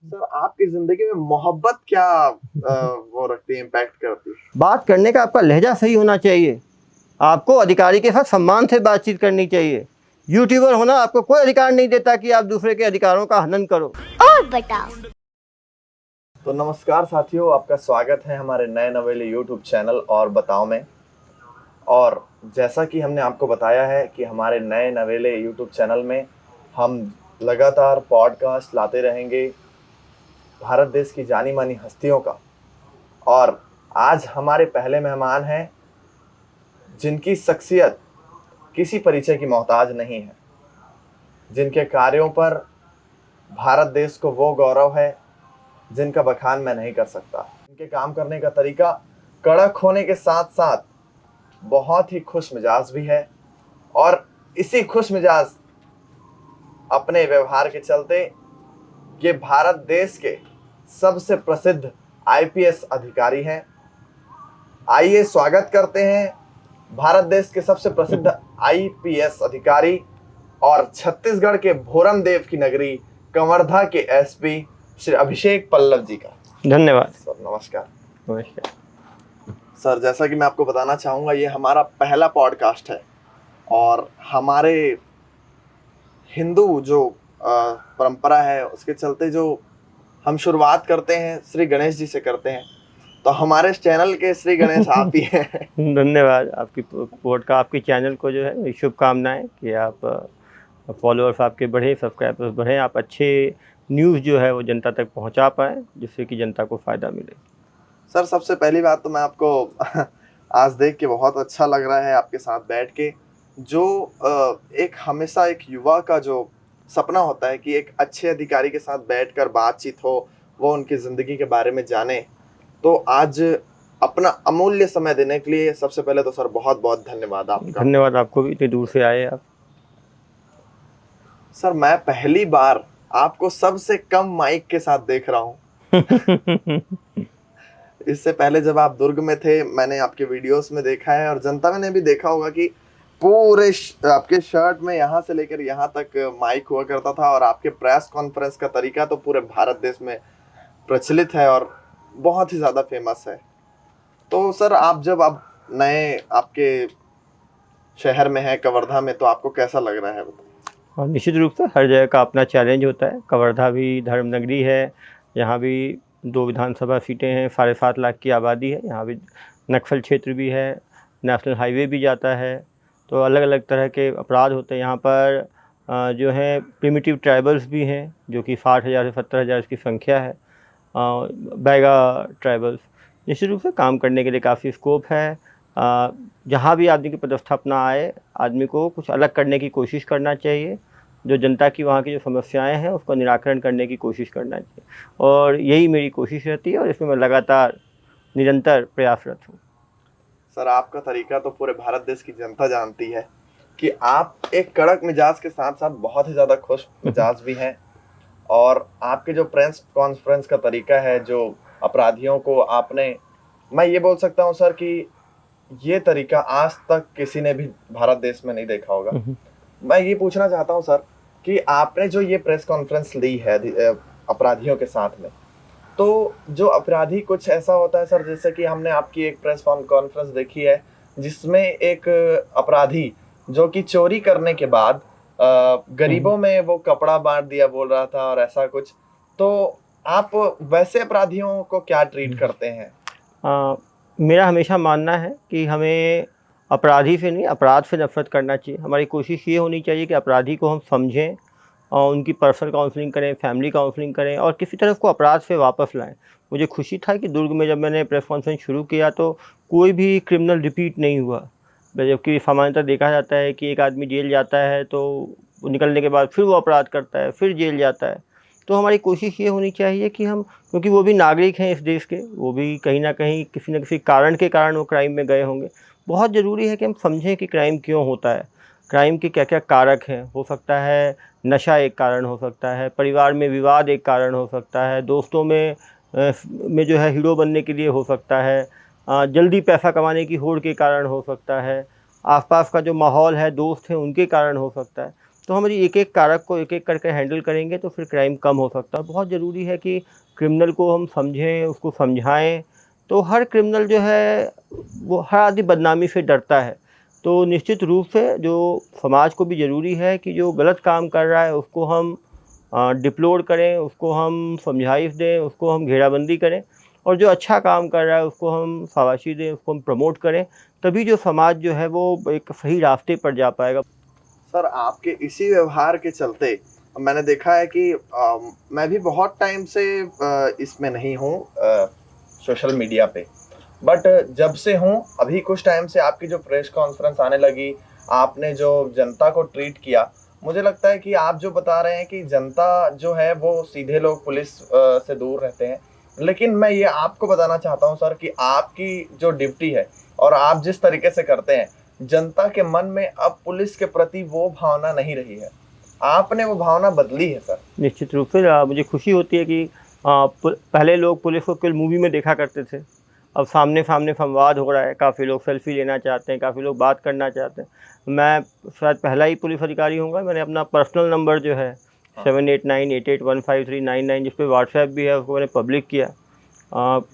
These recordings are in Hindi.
सर आपकी जिंदगी में मोहब्बत क्या वो रखती है, इम्पैक्ट करती है? बात करने का आपका लहजा सही होना चाहिए। आपको अधिकारी के साथ सम्मान से बातचीत करनी चाहिए। यूट्यूबर होना आपको कोई अधिकार नहीं देता कि आप दूसरे के अधिकारों का हनन करो। और बताओ। तो नमस्कार साथियों, आपका स्वागत है हमारे नए नवेले यूट्यूब चैनल और बताओ में। और जैसा कि हमने आपको बताया है कि हमारे नए नवेले यूट्यूब चैनल में हम लगातार पॉडकास्ट लाते रहेंगे भारत देश की जानी मानी हस्तियों का। और आज हमारे पहले मेहमान हैं जिनकी शख्सियत किसी परिचय की मोहताज नहीं है, जिनके कार्यों पर भारत देश को वो गौरव है जिनका बखान मैं नहीं कर सकता। इनके काम करने का तरीका कड़क होने के साथ साथ बहुत ही खुश मिजाज भी है, और इसी खुश मिजाज अपने व्यवहार के चलते ये भारत देश के सबसे प्रसिद्ध आईपीएस अधिकारी हैं। आइए स्वागत करते हैं भारत देश के सबसे प्रसिद्ध आईपीएस अधिकारी और छत्तीसगढ़ के भोरम देव की नगरी कवर्धा के एसपी श्री अभिषेक पल्लव जी का। धन्यवाद। सर नमस्कार। नमस्कार। सर जैसा कि मैं आपको बताना चाहूँगा, ये हमारा पहला पॉडकास्ट है और हमारे हिंदू जो परंपरा है उसके चलते जो हम शुरुआत करते हैं श्री गणेश जी से करते हैं, तो हमारे इस चैनल के श्री गणेश आप ही हैं। धन्यवाद। आपकी चैनल को जो है शुभकामनाएं कि आप फॉलोअर्स आपके बढ़े, सब्सक्राइबर्स बढ़े, आप अच्छे न्यूज़ जो है वो जनता तक पहुंचा पाएँ जिससे कि जनता को फ़ायदा मिले। सर सबसे पहली बात तो मैं आपको आज देख के बहुत अच्छा लग रहा है आपके साथ बैठ के। जो एक हमेशा एक युवा का जो सपना होता है कि एक अच्छे अधिकारी के साथ बैठकर बातचीत हो, वो उनकी ज़िंदगी के बारे में जाने, तो आज अपना अमूल्य समय देने के लिए सबसे पहले तो सर बहुत बहुत धन्यवाद आपका। धन्यवाद आपको भी, इतनी दूर से आए आप। सर मैं पहली बार आपको सबसे कम माइक के साथ देख रहा हूँ। इससे पहले जब आप दुर्ग में थे मैंने आपके वीडियोस में देखा है, और जनता ने भी देखा होगा कि पूरे आपके शर्ट में यहाँ से लेकर यहाँ तक माइक हुआ करता था, और आपके प्रेस कॉन्फ्रेंस का तरीका तो पूरे भारत देश में प्रचलित है और बहुत ही ज़्यादा फेमस है। तो सर आप जब आप नए आपके शहर में हैं कवर्धा में, तो आपको कैसा लग रहा है? और निश्चित रूप से हर जगह का अपना चैलेंज होता है। कवर्धा भी धर्मनगरी है, यहाँ भी 2 विधानसभा सीटें हैं, 7.5 लाख की आबादी है, यहाँ भी नक्सल क्षेत्र भी है, नेशनल हाईवे भी जाता है, तो अलग अलग तरह के अपराध होते हैं यहाँ पर। जो है प्रिमिटिव ट्राइबल्स भी हैं जो कि 60,000 से 70,000 की संख्या है। बैगा ट्राइबल्स, निश्चित रूप से काम करने के लिए काफ़ी स्कोप है। जहाँ भी आदमी की पदस्थापना आए, आदमी को कुछ अलग करने की कोशिश करना चाहिए, जो जनता की वहाँ की जो समस्याएं हैं उसका निराकरण करने की कोशिश करना चाहिए, और यही मेरी कोशिश रहती है और इसमें मैं लगातार निरंतर प्रयासरत हूँ। सर आपका तरीका तो पूरे भारत देश की जनता जानती है कि आप एक कड़क मिजाज के साथ साथ बहुत ही ज़्यादा खुश मिजाज भी हैं, और आपके जो प्रेस कॉन्फ्रेंस का तरीका है, जो अपराधियों को आपने, मैं ये बोल सकता हूँ सर कि ये तरीका आज तक किसी ने भी भारत देश में नहीं देखा होगा। मैं ये पूछना चाहता हूँ सर कि आपने जो ये प्रेस कॉन्फ्रेंस ली है अपराधियों के साथ में, तो जो अपराधी कुछ ऐसा होता है सर, जैसे कि हमने आपकी एक प्रेस कॉन्फ्रेंस देखी है जिसमें एक अपराधी जो कि चोरी करने के बाद गरीबों में वो कपड़ा बांट दिया बोल रहा था और ऐसा कुछ, तो आप वैसे अपराधियों को क्या ट्रीट करते हैं? मेरा हमेशा मानना है कि हमें अपराधी से नहीं, अपराध से नफरत करना चाहिए। हमारी कोशिश ये होनी चाहिए कि अपराधी को हम समझें और उनकी पर्सनल काउंसलिंग करें, फैमिली काउंसलिंग करें और किसी तरह उसको अपराध से वापस लाएं। मुझे खुशी था कि दुर्ग में जब मैंने प्रेस कॉन्फ्रेंस शुरू किया तो कोई भी क्रिमिनल रिपीट नहीं हुआ, जबकि सामान्यतः देखा जाता है कि एक आदमी जेल जाता है तो निकलने के बाद फिर वो अपराध करता है, फिर जेल जाता है। तो हमारी कोशिश ये होनी चाहिए कि हम, क्योंकि वो भी नागरिक हैं इस देश के, वो भी कहीं ना कहीं किसी न किसी कारण के कारण वो क्राइम में गए होंगे। बहुत ज़रूरी है कि हम समझें कि क्राइम क्यों होता है, क्राइम के क्या क्या कारक हैं। हो सकता है नशा एक कारण हो सकता है, परिवार में विवाद एक कारण हो सकता है, दोस्तों में जो है हीरो बनने के लिए हो सकता है, जल्दी पैसा कमाने की होड़ के कारण हो सकता है, आसपास का जो माहौल है, दोस्त हैं, उनके कारण हो सकता है। तो हमारी एक-एक कारक को एक-एक करके हैंडल करेंगे तो फिर क्राइम कम हो सकता है। बहुत ज़रूरी है कि क्रिमिनल को हम समझें, उसको समझाएँ। तो हर क्रिमिनल जो है वो हर आदमी बदनामी से डरता है। तो निश्चित रूप से जो समाज को भी ज़रूरी है कि जो गलत काम कर रहा है उसको हम डिप्लोर करें, उसको हम समझाइश दें, उसको हम घेराबंदी करें और जो अच्छा काम कर रहा है उसको हम शाबाशी दें, उसको हम प्रमोट करें। तभी जो समाज जो है वो एक सही रास्ते पर जा पाएगा। सर आपके इसी व्यवहार के चलते मैंने देखा है कि मैं भी बहुत टाइम से इसमें नहीं हूँ सोशल मीडिया पे, बट जब से हूँ अभी कुछ टाइम से आपकी जो प्रेस कॉन्फ्रेंस आने लगी, आपने जो जनता को ट्रीट किया, मुझे लगता है कि आप जो बता रहे हैं कि जनता जो है वो सीधे लोग पुलिस से दूर रहते हैं। लेकिन मैं ये आपको बताना चाहता हूँ सर कि आपकी जो ड्यूटी है और आप जिस तरीके से करते हैं, जनता के मन में अब पुलिस के प्रति वो भावना नहीं रही है। आपने वो भावना बदली है सर। निश्चित रूप से मुझे खुशी होती है कि पहले लोग पुलिस को केवल मूवी में देखा करते थे। अब सामने-सामने संवाद हो रहा है, काफ़ी लोग सेल्फ़ी लेना चाहते हैं, काफ़ी लोग बात करना चाहते हैं। मैं शायद पहला ही पुलिस अधिकारी होऊँगा, मैंने अपना पर्सनल नंबर जो है हाँ। 7898815399 जिस पे व्हाट्सएप भी है उसको मैंने पब्लिक किया।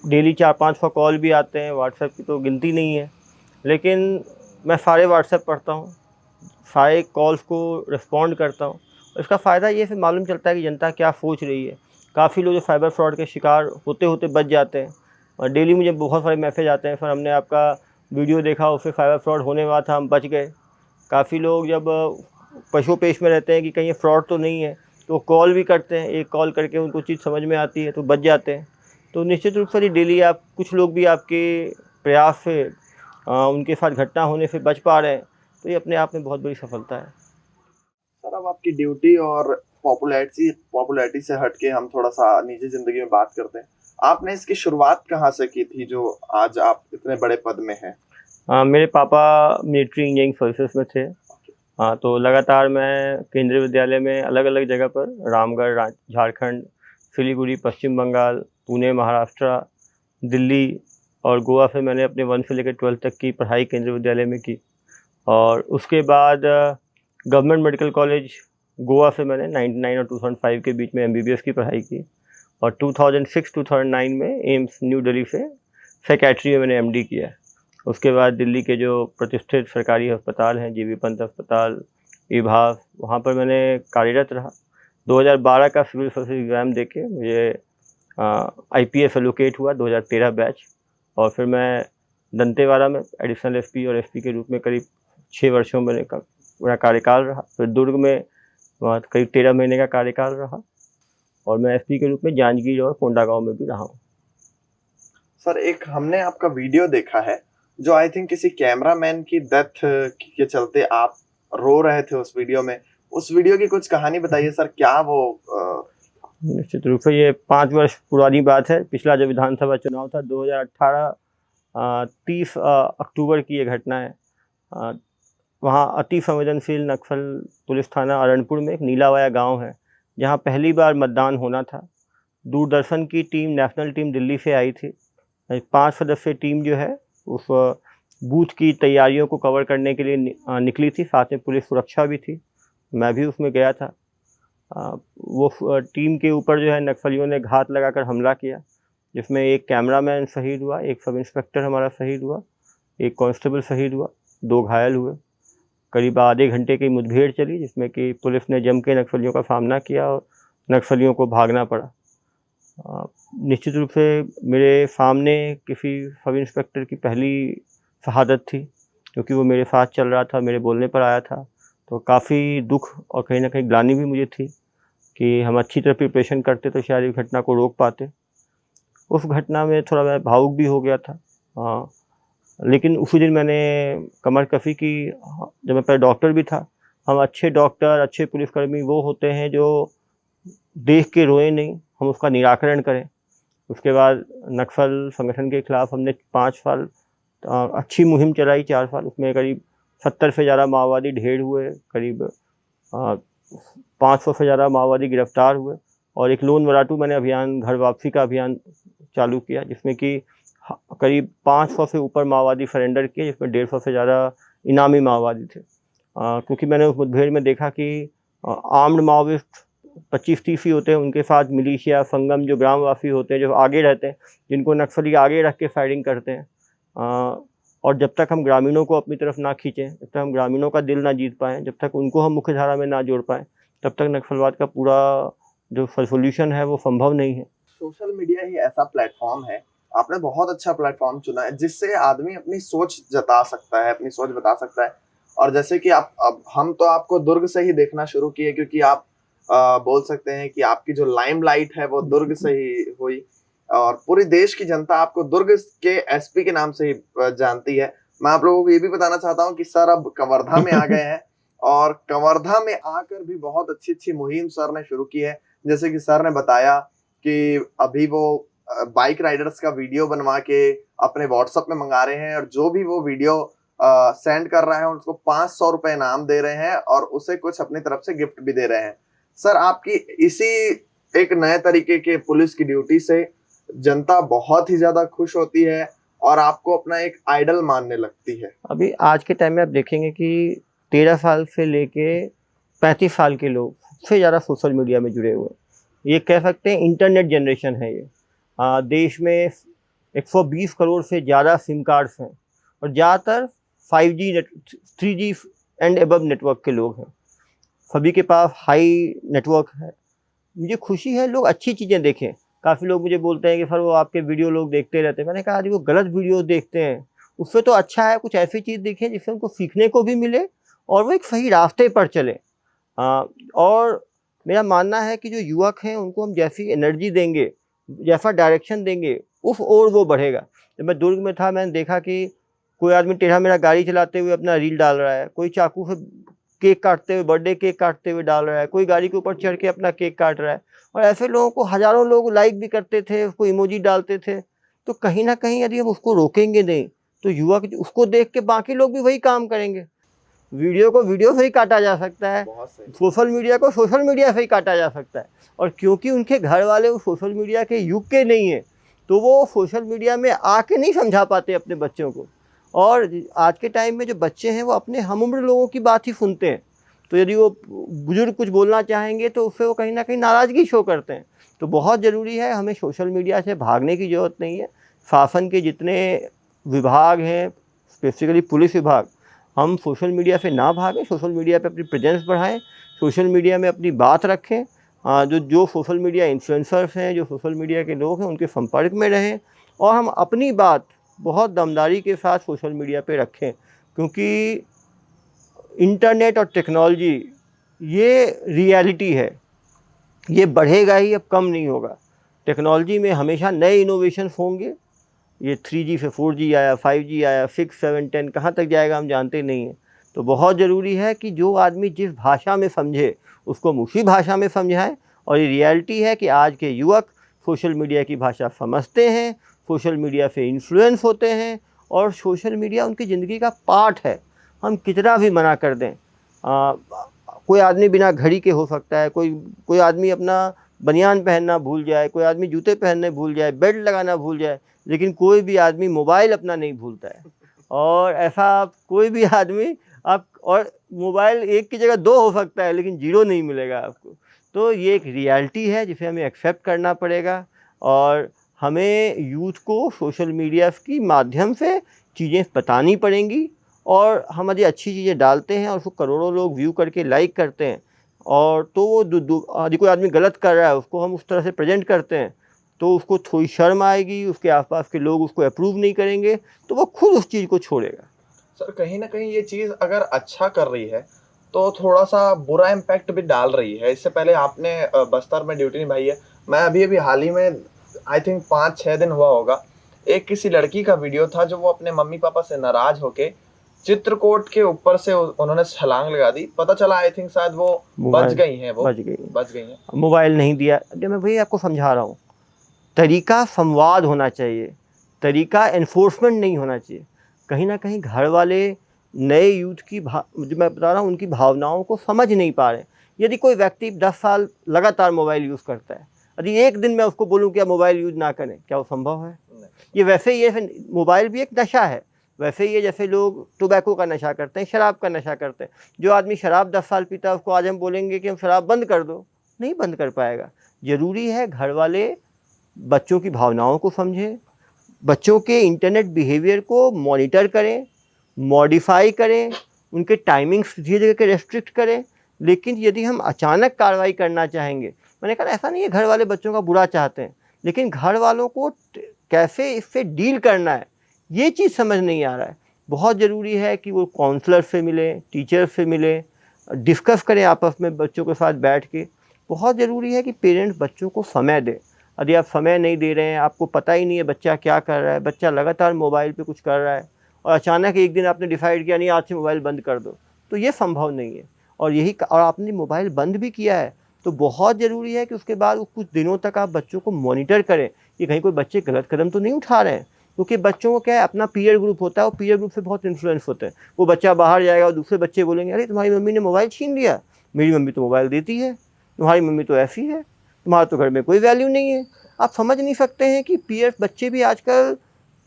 डेली 4-500 कॉल भी आते हैं, व्हाट्सएप की तो गिनती नहीं है। लेकिन मैं सारे व्हाट्सएप पढ़ता हूँ, सारे कॉल्स को रिस्पॉन्ड करता हूँ। इसका फ़ायदा ये फिर मालूम चलता है कि जनता क्या सोच रही है। काफ़ी लोग जो साइबर फ्रॉड के शिकार होते-होते बच जाते हैं और डेली मुझे बहुत सारे मैसेज आते हैं, सर हमने आपका वीडियो देखा उससे साइबर फ्रॉड होने वाला था, हम बच गए। काफ़ी लोग जब पशु-पेश में रहते हैं कि कहीं ये फ्रॉड तो नहीं है, तो कॉल भी करते हैं। एक कॉल करके उनको चीज़ समझ में आती है तो बच जाते हैं। तो निश्चित रूप से डेली आप कुछ लोग भी आपके प्रयास से उनके साथ घटना होने से बच पा रहे हैं, तो ये अपने आप में बहुत बड़ी सफलता है। सर अब आपकी ड्यूटी और पॉपुलैरिटी से हट के हम थोड़ा-सा निजी ज़िंदगी में बात करते हैं। आपने इसकी शुरुआत कहाँ से की थी जो आज आप इतने बड़े पद में हैं? मेरे पापा मिलिट्री इंजीनियरिंग सर्विसेज में थे। तो लगातार मैं केंद्रीय विद्यालय में अलग-अलग जगह पर रामगढ़, झारखंड, सिलीगुड़ी, पश्चिम बंगाल, पुणे, महाराष्ट्र, दिल्ली और गोवा से मैंने अपने 1 से लेकर 12th तक की पढ़ाई केंद्रीय विद्यालय में की। और उसके बाद गवर्नमेंट मेडिकल कॉलेज गोवा से मैंने 99 और 2005 के बीच में एमबीबीएस की पढ़ाई की और 2006-2009 में एम्स न्यू दिल्ली से साइकियाट्री में मैंने एमडी किया। उसके बाद दिल्ली के जो प्रतिष्ठित सरकारी अस्पताल हैं, जीबी पंत अस्पताल, इभास, वहाँ पर मैंने कार्यरत रहा। 2012 का सिविल सर्विस एग्ज़ाम देके मुझे आईपीएस एलोकेट हुआ 2013 बैच और फिर मैं दंतेवाड़ा में एडिशनल एसपी और एसपी के रूप में करीब 6 वर्षों में मेरा कार्यकाल रहा। फिर दुर्ग में वहाँ करीब 13 महीने का कार्यकाल रहा और मैं एसपी के रूप में जांजगीर और कोंडागांव में भी रहा हूँ। सर एक हमने आपका वीडियो देखा है, जो आई थिंक किसी कैमरामैन की डेथ के चलते आप रो रहे थे उस वीडियो में। उस वीडियो की कुछ कहानी बताइए सर, क्या वो निश्चित रूप से ये 5 वर्ष पुरानी बात है। पिछला जो विधानसभा चुनाव था 2018 30 अक्टूबर की ये घटना है। वहाँ अति संवेदनशील नक्सल पुलिस थाना अरणपुर में एक नीलावाया गांव है, जहाँ पहली बार मतदान होना था। दूरदर्शन की टीम, नेशनल टीम दिल्ली से आई थी। 5 सदस्यीय टीम जो है उस बूथ की तैयारियों को कवर करने के लिए निकली थी, साथ में पुलिस सुरक्षा भी थी। मैं भी उसमें गया था। वो टीम के ऊपर जो है नक्सलियों ने घात लगाकर हमला किया, जिसमें एक कैमरामैन शहीद हुआ, एक सब इंस्पेक्टर हमारा शहीद हुआ, एक कांस्टेबल शहीद हुआ, 2 घायल हुए। करीब आधे घंटे की मुठभेड़ चली, जिसमें कि पुलिस ने जम के नक्सलियों का सामना किया और नक्सलियों को भागना पड़ा। निश्चित रूप से मेरे सामने किसी सब इंस्पेक्टर की पहली शहादत थी, क्योंकि वो मेरे साथ चल रहा था, मेरे बोलने पर आया था। तो काफ़ी दुःख और कहीं न कहीं ग्लानि भी मुझे थी कि हम अच्छी तरह प्रिपरेशन करते तो शायद इस घटना को रोक पाते। उस घटना में थोड़ा मैं भावुक भी हो गया था। लेकिन उसी दिन मैंने कमर कसी की। जब मैं पहले डॉक्टर भी था। हम अच्छे डॉक्टर, अच्छे पुलिसकर्मी वो होते हैं जो देख के रोएँ नहीं, हम उसका निराकरण करें। उसके बाद नक्सल संगठन के खिलाफ हमने 5 साल अच्छी मुहिम चलाई, 4 साल। उसमें करीब 70 से ज़्यादा माओवादी ढेर हुए, करीब 500 से ज़्यादा माओवादी गिरफ्तार हुए और एक लोन वराटू मैंने अभियान, घर वापसी का अभियान चालू किया, जिसमें कि करीब 500 से ऊपर माओवादी सरेंडर किए, जिसमें 150 से ज़्यादा इनामी माओवादी थे। क्योंकि मैंने उस मुठभेड़ में देखा कि आर्म्ड माओविस्ट 25-30 ही होते हैं, उनके साथ मिलिशिया संगम जो ग्रामवासी होते हैं जो आगे रहते हैं, जिनको नक्सली आगे रख के फायरिंग करते हैं। और जब तक हम ग्रामीणों को अपनी तरफ ना खींचें, जब तक हम ग्रामीणों का दिल ना जीत पाएँ, जब तक उनको हम मुख्य धारा में ना जोड़ पाएँ, तब तक नक्सलवाद का पूरा जो सोल्यूशन है वो संभव नहीं है। सोशल मीडिया ही ऐसा प्लेटफॉर्म है, आपने बहुत अच्छा प्लेटफॉर्म चुना है जिससे आदमी अपनी सोच जता सकता है, अपनी सोच बता सकता है। और जैसे कि आप अब हम तो आपको दुर्ग से ही देखना शुरू किए क्योंकि आप बोल सकते हैं कि आपकी जो लाइमलाइट है वो दुर्ग से ही हुई और पूरी देश की जनता आपको दुर्ग के एसपी के नाम से ही जानती है। मैं आप लोगों को ये भी बताना चाहता हूँ कि सर अब कवर्धा में आ गए हैं और कवर्धा में आकर भी बहुत अच्छी मुहिम सर ने शुरू की है। जैसे कि सर ने बताया कि अभी वो बाइक राइडर्स का वीडियो बनवा के अपने व्हाट्सएप में मंगा रहे हैं और जो भी वो वीडियो सेंड कर रहा है उसको 500 रुपए इनाम दे रहे हैं और उसे कुछ अपनी तरफ से गिफ्ट भी दे रहे हैं। सर आपकी इसी एक नए तरीके के पुलिस की ड्यूटी से जनता बहुत ही ज्यादा खुश होती है और आपको अपना एक आइडल मानने लगती है। अभी आज के टाइम में आप देखेंगे कि 13 साल से लेके 35 साल के लोग सबसे ज़्यादा सोशल मीडिया में जुड़े हुए हैं। ये कह सकते हैं इंटरनेट जनरेशन है ये। देश में 120 करोड़ से ज़्यादा सिम कार्ड्स हैं और ज़्यादातर 5G 3G and above network के लोग हैं। सभी के पास हाई नेटवर्क है। मुझे खुशी है लोग अच्छी चीज़ें देखें। काफ़ी लोग मुझे बोलते हैं कि सर वो आपके वीडियो लोग देखते रहते हैं। मैंने कहा अरे वो गलत वीडियो देखते हैं, उससे तो अच्छा है कुछ ऐसी चीज़ देखें जिससे उनको सीखने को भी मिले और वो एक सही रास्ते पर चले। और मेरा मानना है कि जो युवक हैं उनको हम जैसी एनर्जी देंगे, जैसा डायरेक्शन देंगे, उस ओर वो बढ़ेगा। जब मैं दुर्ग में था मैंने देखा कि कोई आदमी टेढ़ा मेढ़ा गाड़ी चलाते हुए अपना रील डाल रहा है, कोई चाकू से केक काटते हुए, बर्थडे केक काटते हुए डाल रहा है, कोई गाड़ी के ऊपर चढ़ के अपना केक काट रहा है और ऐसे लोगों को हज़ारों लोग लाइक भी करते थे, उसको इमोजी डालते थे। तो कहीं न कहीं यदि हम उसको रोकेंगे नहीं, तो युवक उसको देख के बाकी लोग भी वही काम करेंगे। वीडियो को वीडियो से ही काटा जा सकता है, सोशल मीडिया को सोशल मीडिया से ही काटा जा सकता है। और क्योंकि उनके घर वाले उस सोशल मीडिया के युग के नहीं हैं, तो वो सोशल मीडिया में आके नहीं समझा पाते अपने बच्चों को। और आज के टाइम में जो बच्चे हैं वो अपने हम उम्र लोगों की बात ही सुनते हैं। तो यदि वो बुजुर्ग कुछ बोलना चाहेंगे तो उससे वो कहीं ना कहीं नाराज़गी शो करते हैं। तो बहुत ज़रूरी है, हमें सोशल मीडिया से भागने की ज़रूरत नहीं है। शासन के जितने विभाग हैं, स्पेसिफिकली पुलिस विभाग, हम सोशल मीडिया से ना भागें, सोशल मीडिया पे अपनी प्रेजेंस बढ़ाएं, सोशल मीडिया में अपनी बात रखें। जो सोशल मीडिया इन्फ्लुएंसर्स हैं, जो सोशल मीडिया के लोग हैं, उनके संपर्क में रहें और हम अपनी बात बहुत दमदारी के साथ सोशल मीडिया पे रखें। क्योंकि इंटरनेट और टेक्नोलॉजी ये रियलिटी है, ये बढ़ेगा ही, अब कम नहीं होगा। टेक्नोलॉजी में हमेशा नए इनोवेशंस होंगे। ये 3G से 4G आया, 5G आया, 6, 7, 10 कहाँ तक जाएगा हम जानते नहीं हैं। तो बहुत ज़रूरी है कि जो आदमी जिस भाषा में समझे उसको हम उसी भाषा में समझाएं। और ये रियलिटी है कि आज के युवक सोशल मीडिया की भाषा समझते हैं, सोशल मीडिया से इन्फ्लुएंस होते हैं और सोशल मीडिया उनकी ज़िंदगी का पार्ट है। हम कितना भी मना कर दें, कोई आदमी बिना घड़ी के हो सकता है, कोई आदमी अपना बनियान पहनना भूल जाए, कोई आदमी जूते पहनने भूल जाए, बेल्ट लगाना भूल जाए, लेकिन कोई भी आदमी मोबाइल अपना नहीं भूलता है। और ऐसा कोई भी आदमी आप, और मोबाइल एक की जगह 2 हो सकता है लेकिन 0 नहीं मिलेगा आपको। तो ये एक रियलिटी है जिसे हमें एक्सेप्ट करना पड़ेगा और हमें यूथ को सोशल मीडिया की माध्यम से चीज़ें बतानी पड़ेंगी। और हम यदि अच्छी चीज़ें डालते हैं और उसको करोड़ों लोग व्यू करके लाइक करते हैं और तो वो यदि कोई आदमी गलत कर रहा है उसको हम उस तरह से प्रेजेंट करते हैं तो उसको थोड़ी शर्म आएगी, उसके आसपास के लोग उसको अप्रूव नहीं करेंगे तो वो खुद उस चीज़ को छोड़ेगा। सर कहीं ना कहीं ये चीज़ अगर अच्छा कर रही है तो थोड़ा सा बुरा इम्पैक्ट भी डाल रही है। इससे पहले आपने बस्तर में ड्यूटी निभाई है। मैं अभी हाल ही में आई थिंक 5-6 दिन हुआ होगा, एक किसी लड़की का वीडियो था जो वो अपने मम्मी पापा से नाराज होके चित्रकूट के ऊपर से उन्होंने छलांग लगा दी। पता चला आई थिंक शायद वो बच गई हैं, बच गई हैं। मोबाइल नहीं दिया। जब मैं भैया आपको समझा रहा हूँ, तरीका संवाद होना चाहिए, तरीका एनफोर्समेंट नहीं होना चाहिए। कहीं ना कहीं घर वाले नए यूथ की जो मैं बता रहा हूँ उनकी भावनाओं को समझ नहीं पा रहे। यदि कोई व्यक्ति 10 साल लगातार मोबाइल यूज़ करता है, यदि एक दिन मैं उसको बोलूँ कि आप मोबाइल यूज़ ना करें, क्या वो संभव है? ये वैसे ही है, मोबाइल भी एक नशा है। वैसे ही है जैसे लोग टोबैको का नशा करते हैं, शराब का नशा करते हैं। जो आदमी शराब 10 साल पीता है उसको आज हम बोलेंगे कि हम शराब बंद कर दो, नहीं बंद कर पाएगा। ज़रूरी है घर वाले बच्चों की भावनाओं को समझें, बच्चों के इंटरनेट बिहेवियर को मॉनिटर करें, मॉडिफाई करें, उनके टाइमिंग्स धीरे धीरे रेस्ट्रिक्ट करें। लेकिन यदि हम अचानक कार्रवाई करना चाहेंगे, मैंने कहा ऐसा नहीं है घर वाले बच्चों का बुरा चाहते हैं, लेकिन घर वालों को कैसे इससे डील करना है ये चीज़ समझ नहीं आ रहा है। बहुत ज़रूरी है कि वो काउंसलर से मिलें, टीचर से मिलें, डिस्कस करें आपस में बच्चों के साथ बैठ के। बहुत ज़रूरी है कि पेरेंट्स बच्चों को समय दें। यदि आप समय नहीं दे रहे हैं, आपको पता ही नहीं है बच्चा क्या कर रहा है, बच्चा लगातार मोबाइल पे कुछ कर रहा है और अचानक एक दिन आपने डिसाइड किया नहीं आज से मोबाइल बंद कर दो, तो ये संभव नहीं है। और आपने मोबाइल बंद भी किया है तो बहुत ज़रूरी है कि उसके बाद कुछ दिनों तक आप बच्चों को मॉनिटर करें कि कहीं कोई बच्चे गलत कदम तो नहीं उठा रहे हैं। क्योंकि बच्चों को क्या है, अपना पीयर ग्रुप होता है और पीयर ग्रुप से बहुत इन्फ्लुएंस होते हैं। वो बच्चा बाहर जाएगा और दूसरे बच्चे बोलेंगे अरे तुम्हारी मम्मी ने मोबाइल छीन लिया, मेरी मम्मी तो मोबाइल देती है, तुम्हारी मम्मी तो ऐसी है, तुम्हारा तो घर में कोई वैल्यू नहीं है। आप समझ नहीं सकते हैं कि पीयर बच्चे भी आजकल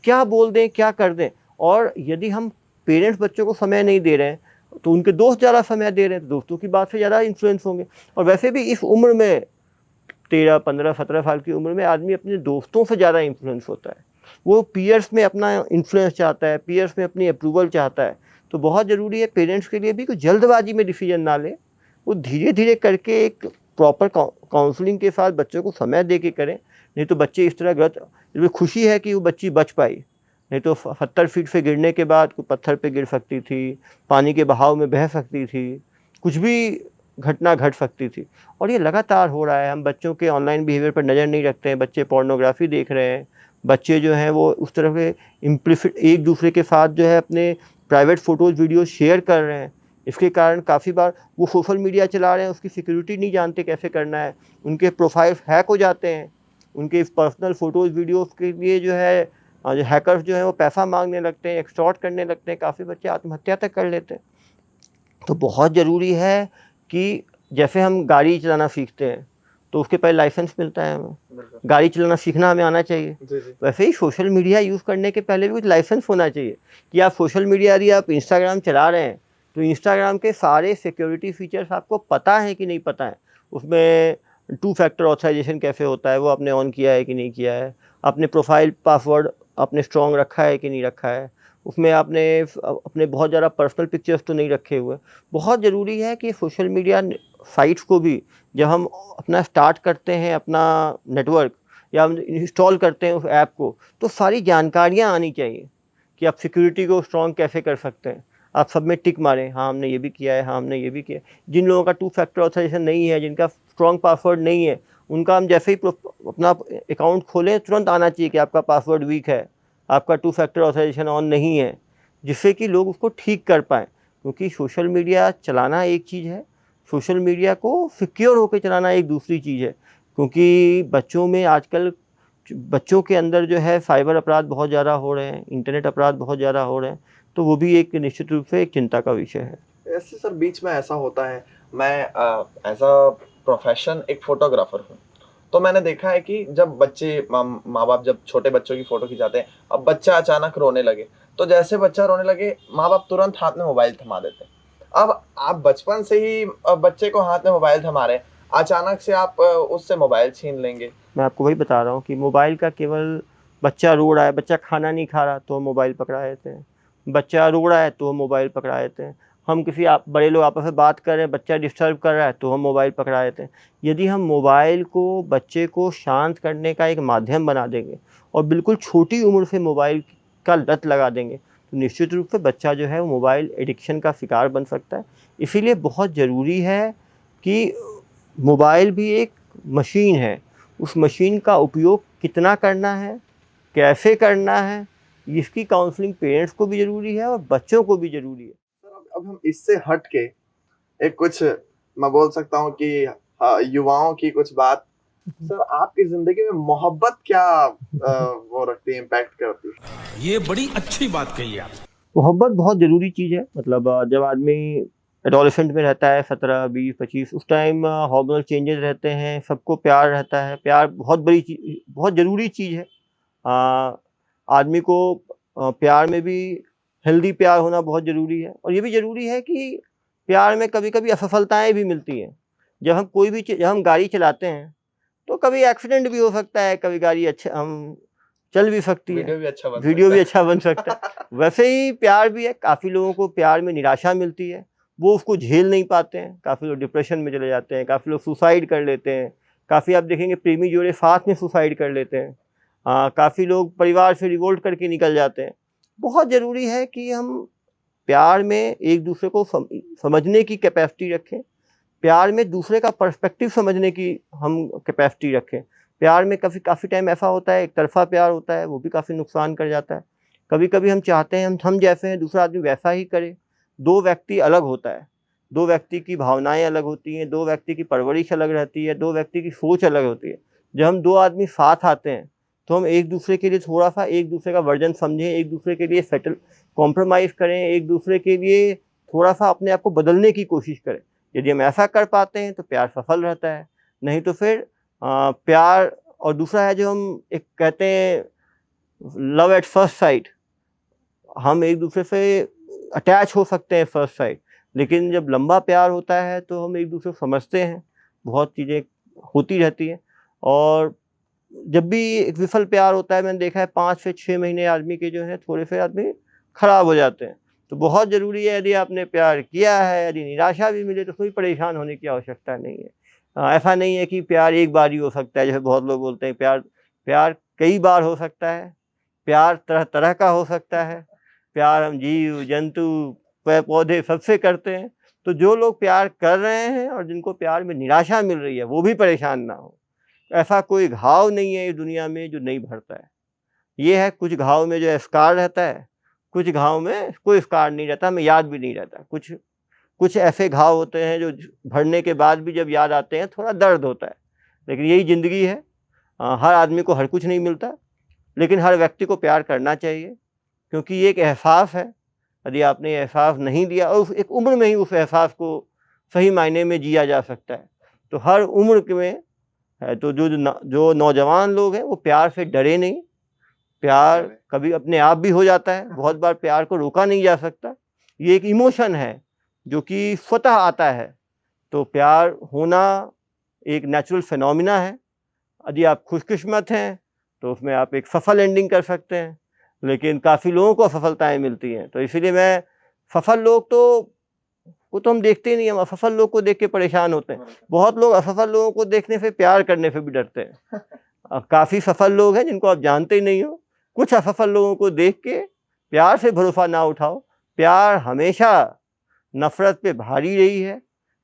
क्या बोल दें क्या कर दें। और यदि हम पेरेंट्स बच्चों को समय नहीं दे रहे हैं तो उनके दोस्त ज़्यादा समय दे रहे हैं, तो दोस्तों की बात से ज़्यादा इन्फ्लुएंस होंगे। और वैसे भी इस उम्र में 13, 15, 17 साल की उम्र में आदमी अपने दोस्तों से ज़्यादा इन्फ्लुएंस होता है। वो पीयर्स में अपना इन्फ्लुएंस चाहता है, पीयर्स में अपनी अप्रूवल चाहता है। तो बहुत ज़रूरी है पेरेंट्स के लिए भी कि जल्दबाजी में डिसीजन ना लें, वो धीरे धीरे करके एक प्रॉपर काउंसलिंग के साथ बच्चों को समय दे के करें। नहीं तो बच्चे इस तरह गलत, खुशी है कि वो बच्ची बच पाई, नहीं तो 70 फीट से गिरने के बाद कोई पत्थर पे गिर सकती थी, पानी के बहाव में बह सकती थी, कुछ भी घटना घट सकती थी। और ये लगातार हो रहा है। हम बच्चों के ऑनलाइन बिहेवियर पर नज़र नहीं रखते हैं, बच्चे पोर्नोग्राफी देख रहे हैं, बच्चे जो हैं वो उस तरह के इम्प्लिसिट एक दूसरे के साथ जो है अपने प्राइवेट फ़ोटोज़ वीडियो शेयर कर रहे हैं। इसके कारण काफ़ी बार वो सोशल मीडिया चला रहे हैं, उसकी सिक्योरिटी नहीं जानते कैसे करना है, उनके प्रोफाइल हैक हो जाते हैं, उनके पर्सनल फ़ोटोज़ वीडियोज़ के लिए जो है जो हैकर्स जो हैं वो पैसा मांगने लगते हैं, एक्सटॉर्ट करने लगते हैं, काफ़ी बच्चे आत्महत्या तक कर लेते हैं। तो बहुत ज़रूरी है कि जैसे हम गाड़ी चलाना सीखते हैं तो उसके पहले लाइसेंस मिलता है हमें, गाड़ी चलाना सीखना हमें आना चाहिए। जी जी। वैसे ही सोशल मीडिया यूज़ करने के पहले भी कुछ लाइसेंस होना चाहिए कि आप सोशल मीडिया यदि आप इंस्टाग्राम चला रहे हैं तो इंस्टाग्राम के सारे सिक्योरिटी फीचर्स आपको पता है कि नहीं पता है, उसमें 2 फैक्टर ऑथराइजेशन कैसे होता है वो आपने ऑन किया है कि नहीं किया है, आपने प्रोफाइल पासवर्ड आपने स्ट्रॉन्ग रखा है कि नहीं रखा है, उसमें आपने अपने बहुत ज़्यादा पर्सनल पिक्चर्स तो नहीं रखे हुए। बहुत ज़रूरी है कि सोशल मीडिया साइट्स को भी जब हम अपना स्टार्ट करते हैं अपना नेटवर्क या हम इंस्टॉल करते हैं उस ऐप को, तो सारी जानकारियाँ आनी चाहिए कि आप सिक्योरिटी को स्ट्रॉन्ग कैसे कर सकते हैं। आप सब में टिक मारें, हाँ हमने ये भी किया है, हाँ हमने ये भी किया है। जिन लोगों का 2 फैक्टर ऑथराइजेशन नहीं है, जिनका स्ट्रॉन्ग पासवर्ड नहीं है, उनका हम जैसे ही अपना अकाउंट खोलें तुरंत आना चाहिए कि आपका पासवर्ड वीक है, आपका 2 फैक्टर ऑथराइजेशन ऑन नहीं है, जिससे कि लोग उसको ठीक कर पाएँ। क्योंकि सोशल मीडिया चलाना एक चीज़ है, सोशल मीडिया को सिक्योर होकर चलाना एक दूसरी चीज़ है। क्योंकि बच्चों के अंदर जो है साइबर अपराध बहुत ज़्यादा हो रहे हैं, इंटरनेट अपराध बहुत ज़्यादा हो रहे हैं, तो वो भी एक निश्चित रूप से एक चिंता का विषय है। ऐसे सर बीच में ऐसा होता है, मैं एज अ प्रोफेशन एक फोटोग्राफर हूँ, तो मैंने देखा है कि जब बच्चे माँ बाप जब छोटे बच्चों की फ़ोटो खिंचाते हैं, अब बच्चा अचानक रोने लगे, तो जैसे बच्चा रोने लगे माँ बाप तुरंत हाथ में मोबाइल थमा देते हैं। अब आप बचपन से ही बच्चे को हाथ में मोबाइल थमा रहे हैं, अचानक से आप उससे मोबाइल छीन लेंगे। मैं आपको वही बता रहा हूँ कि मोबाइल का केवल बच्चा रो रहा है, बच्चा खाना नहीं खा रहा तो मोबाइल पकड़ा देते हैं, बच्चा रो रहा है तो मोबाइल पकड़ा देते हैं, हम किसी बड़े लोग आपस में बात कर रहे हैं, बच्चा डिस्टर्ब कर रहा है तो हम मोबाइल पकड़ा देते हैं। यदि हम मोबाइल को बच्चे को शांत करने का एक माध्यम बना देंगे और बिल्कुल छोटी उम्र से मोबाइल का लत लगा देंगे तो निश्चित रूप से बच्चा जो है वो मोबाइल एडिक्शन का शिकार बन सकता है। इसीलिए बहुत ज़रूरी है कि मोबाइल भी एक मशीन है, उस मशीन का उपयोग कितना करना है, कैसे करना है, इसकी काउंसलिंग पेरेंट्स को भी ज़रूरी है और बच्चों को भी ज़रूरी है। सर अब हम इससे हट के एक कुछ मैं बोल सकता हूँ कि युवाओं की कुछ बात, सर आपकी ज़िंदगी में मोहब्बत क्या वो रखती है, इम्पैक्ट करती है? ये बड़ी अच्छी बात कही आप। मोहब्बत बहुत ज़रूरी चीज़ है। मतलब जब आदमी एडोलेसेंट में रहता है 17, 20, 25, उस टाइम हार्मोनल चेंजेस रहते हैं, सबको प्यार रहता है। प्यार बहुत बड़ी चीज़, बहुत ज़रूरी चीज़ है। आदमी को प्यार में भी हेल्दी प्यार होना बहुत ज़रूरी है। और ये भी ज़रूरी है कि प्यार में कभी कभी असफलताएँ भी मिलती हैं। जब हम गाड़ी चलाते हैं तो कभी एक्सीडेंट भी हो सकता है, कभी गाड़ी हम चल भी सकती है, वीडियो भी अच्छा बन सकता है। वैसे ही प्यार भी है, काफ़ी लोगों को प्यार में निराशा मिलती है, वो उसको झेल नहीं पाते हैं, काफ़ी लोग डिप्रेशन में चले जाते हैं, काफ़ी लोग सुसाइड कर लेते हैं, काफ़ी आप देखेंगे प्रेमी जोड़े साथ में सुसाइड कर लेते हैं, काफ़ी लोग परिवार से रिवोल्ट करके निकल जाते हैं। बहुत ज़रूरी है कि हम प्यार में एक दूसरे को समझने की कैपेसिटी रखें, प्यार में दूसरे का पर्सपेक्टिव समझने की हम कैपेसिटी रखें। प्यार में काफ़ी टाइम ऐसा होता है, एक तरफ़ा प्यार होता है, वो भी काफ़ी नुकसान कर जाता है। कभी कभी हम चाहते हैं हम जैसे हैं दूसरा आदमी वैसा ही करे। दो व्यक्ति अलग होता है, दो व्यक्ति की भावनाएं अलग होती हैं, दो व्यक्ति की परवरिश अलग रहती है, दो व्यक्ति की सोच अलग होती है। जब हम दो आदमी साथ आते हैं तो हम एक दूसरे के लिए थोड़ा सा एक दूसरे का वर्जन समझें, एक दूसरे के लिए सेटल कॉम्प्रोमाइज़ करें, एक दूसरे के लिए थोड़ा सा अपने आप को बदलने की कोशिश करें। यदि हम ऐसा कर पाते हैं तो प्यार सफल रहता है, नहीं तो फिर प्यार। और दूसरा है जो हम एक कहते हैं लव एट फर्स्ट साइट, हम एक दूसरे से अटैच हो सकते हैं फर्स्ट साइट, लेकिन जब लंबा प्यार होता है तो हम एक दूसरे को समझते हैं, बहुत चीज़ें होती रहती हैं। और जब भी एक विफल प्यार होता है, मैंने देखा है 5 से 6 महीने आदमी के जो हैं थोड़े से आदमी ख़राब हो जाते हैं। तो बहुत ज़रूरी है, यदि आपने प्यार किया है, यदि निराशा भी मिले तो कोई परेशान होने की आवश्यकता नहीं है। ऐसा नहीं है कि प्यार एक बार ही हो सकता है, जैसे बहुत लोग बोलते हैं प्यार कई बार हो सकता है, प्यार तरह तरह का हो सकता है, प्यार हम जीव जंतु पेड़ पौधे सबसे करते हैं। तो जो लोग प्यार कर रहे हैं और जिनको प्यार में निराशा मिल रही है वो भी परेशान ना हो। ऐसा कोई घाव नहीं है इस दुनिया में जो नहीं भरता है। ये है कुछ घाव में जो स्कार रहता है, कुछ घाव में कोई स्कार नहीं रहता, हमें याद भी नहीं रहता। कुछ ऐसे घाव होते हैं जो भरने के बाद भी जब याद आते हैं थोड़ा दर्द होता है, लेकिन यही ज़िंदगी है। हर आदमी को हर कुछ नहीं मिलता, लेकिन हर व्यक्ति को प्यार करना चाहिए, क्योंकि ये एक एहसास है। यदि आपने एहसास नहीं लिया और उस एक उम्र में ही उस एहसास को सही मायने में जिया जा सकता है, तो हर उम्र में है। तो जो नौजवान लोग हैं वो प्यार से डरे नहीं। प्यार कभी अपने आप भी हो जाता है, बहुत बार प्यार को रोका नहीं जा सकता। ये एक इमोशन है जो कि स्वतः आता है। तो प्यार होना एक नेचुरल फिनोमिना है। यदि आप खुशकिस्मत हैं तो उसमें आप एक सफल एंडिंग कर सकते हैं, लेकिन काफ़ी लोगों को असफलताएँ मिलती हैं। तो इसीलिए मैं सफल लोग वो तो हम देखते ही नहीं, हम असफल लोग को देख के परेशान होते हैं। बहुत लोग असफल लोगों को देखने से प्यार करने से भी डरते हैं। काफ़ी सफल लोग हैं जिनको आप जानते ही नहीं हो। कुछ असफल लोगों को देख के प्यार से भरोसा ना उठाओ। प्यार हमेशा नफ़रत पे भारी रही है,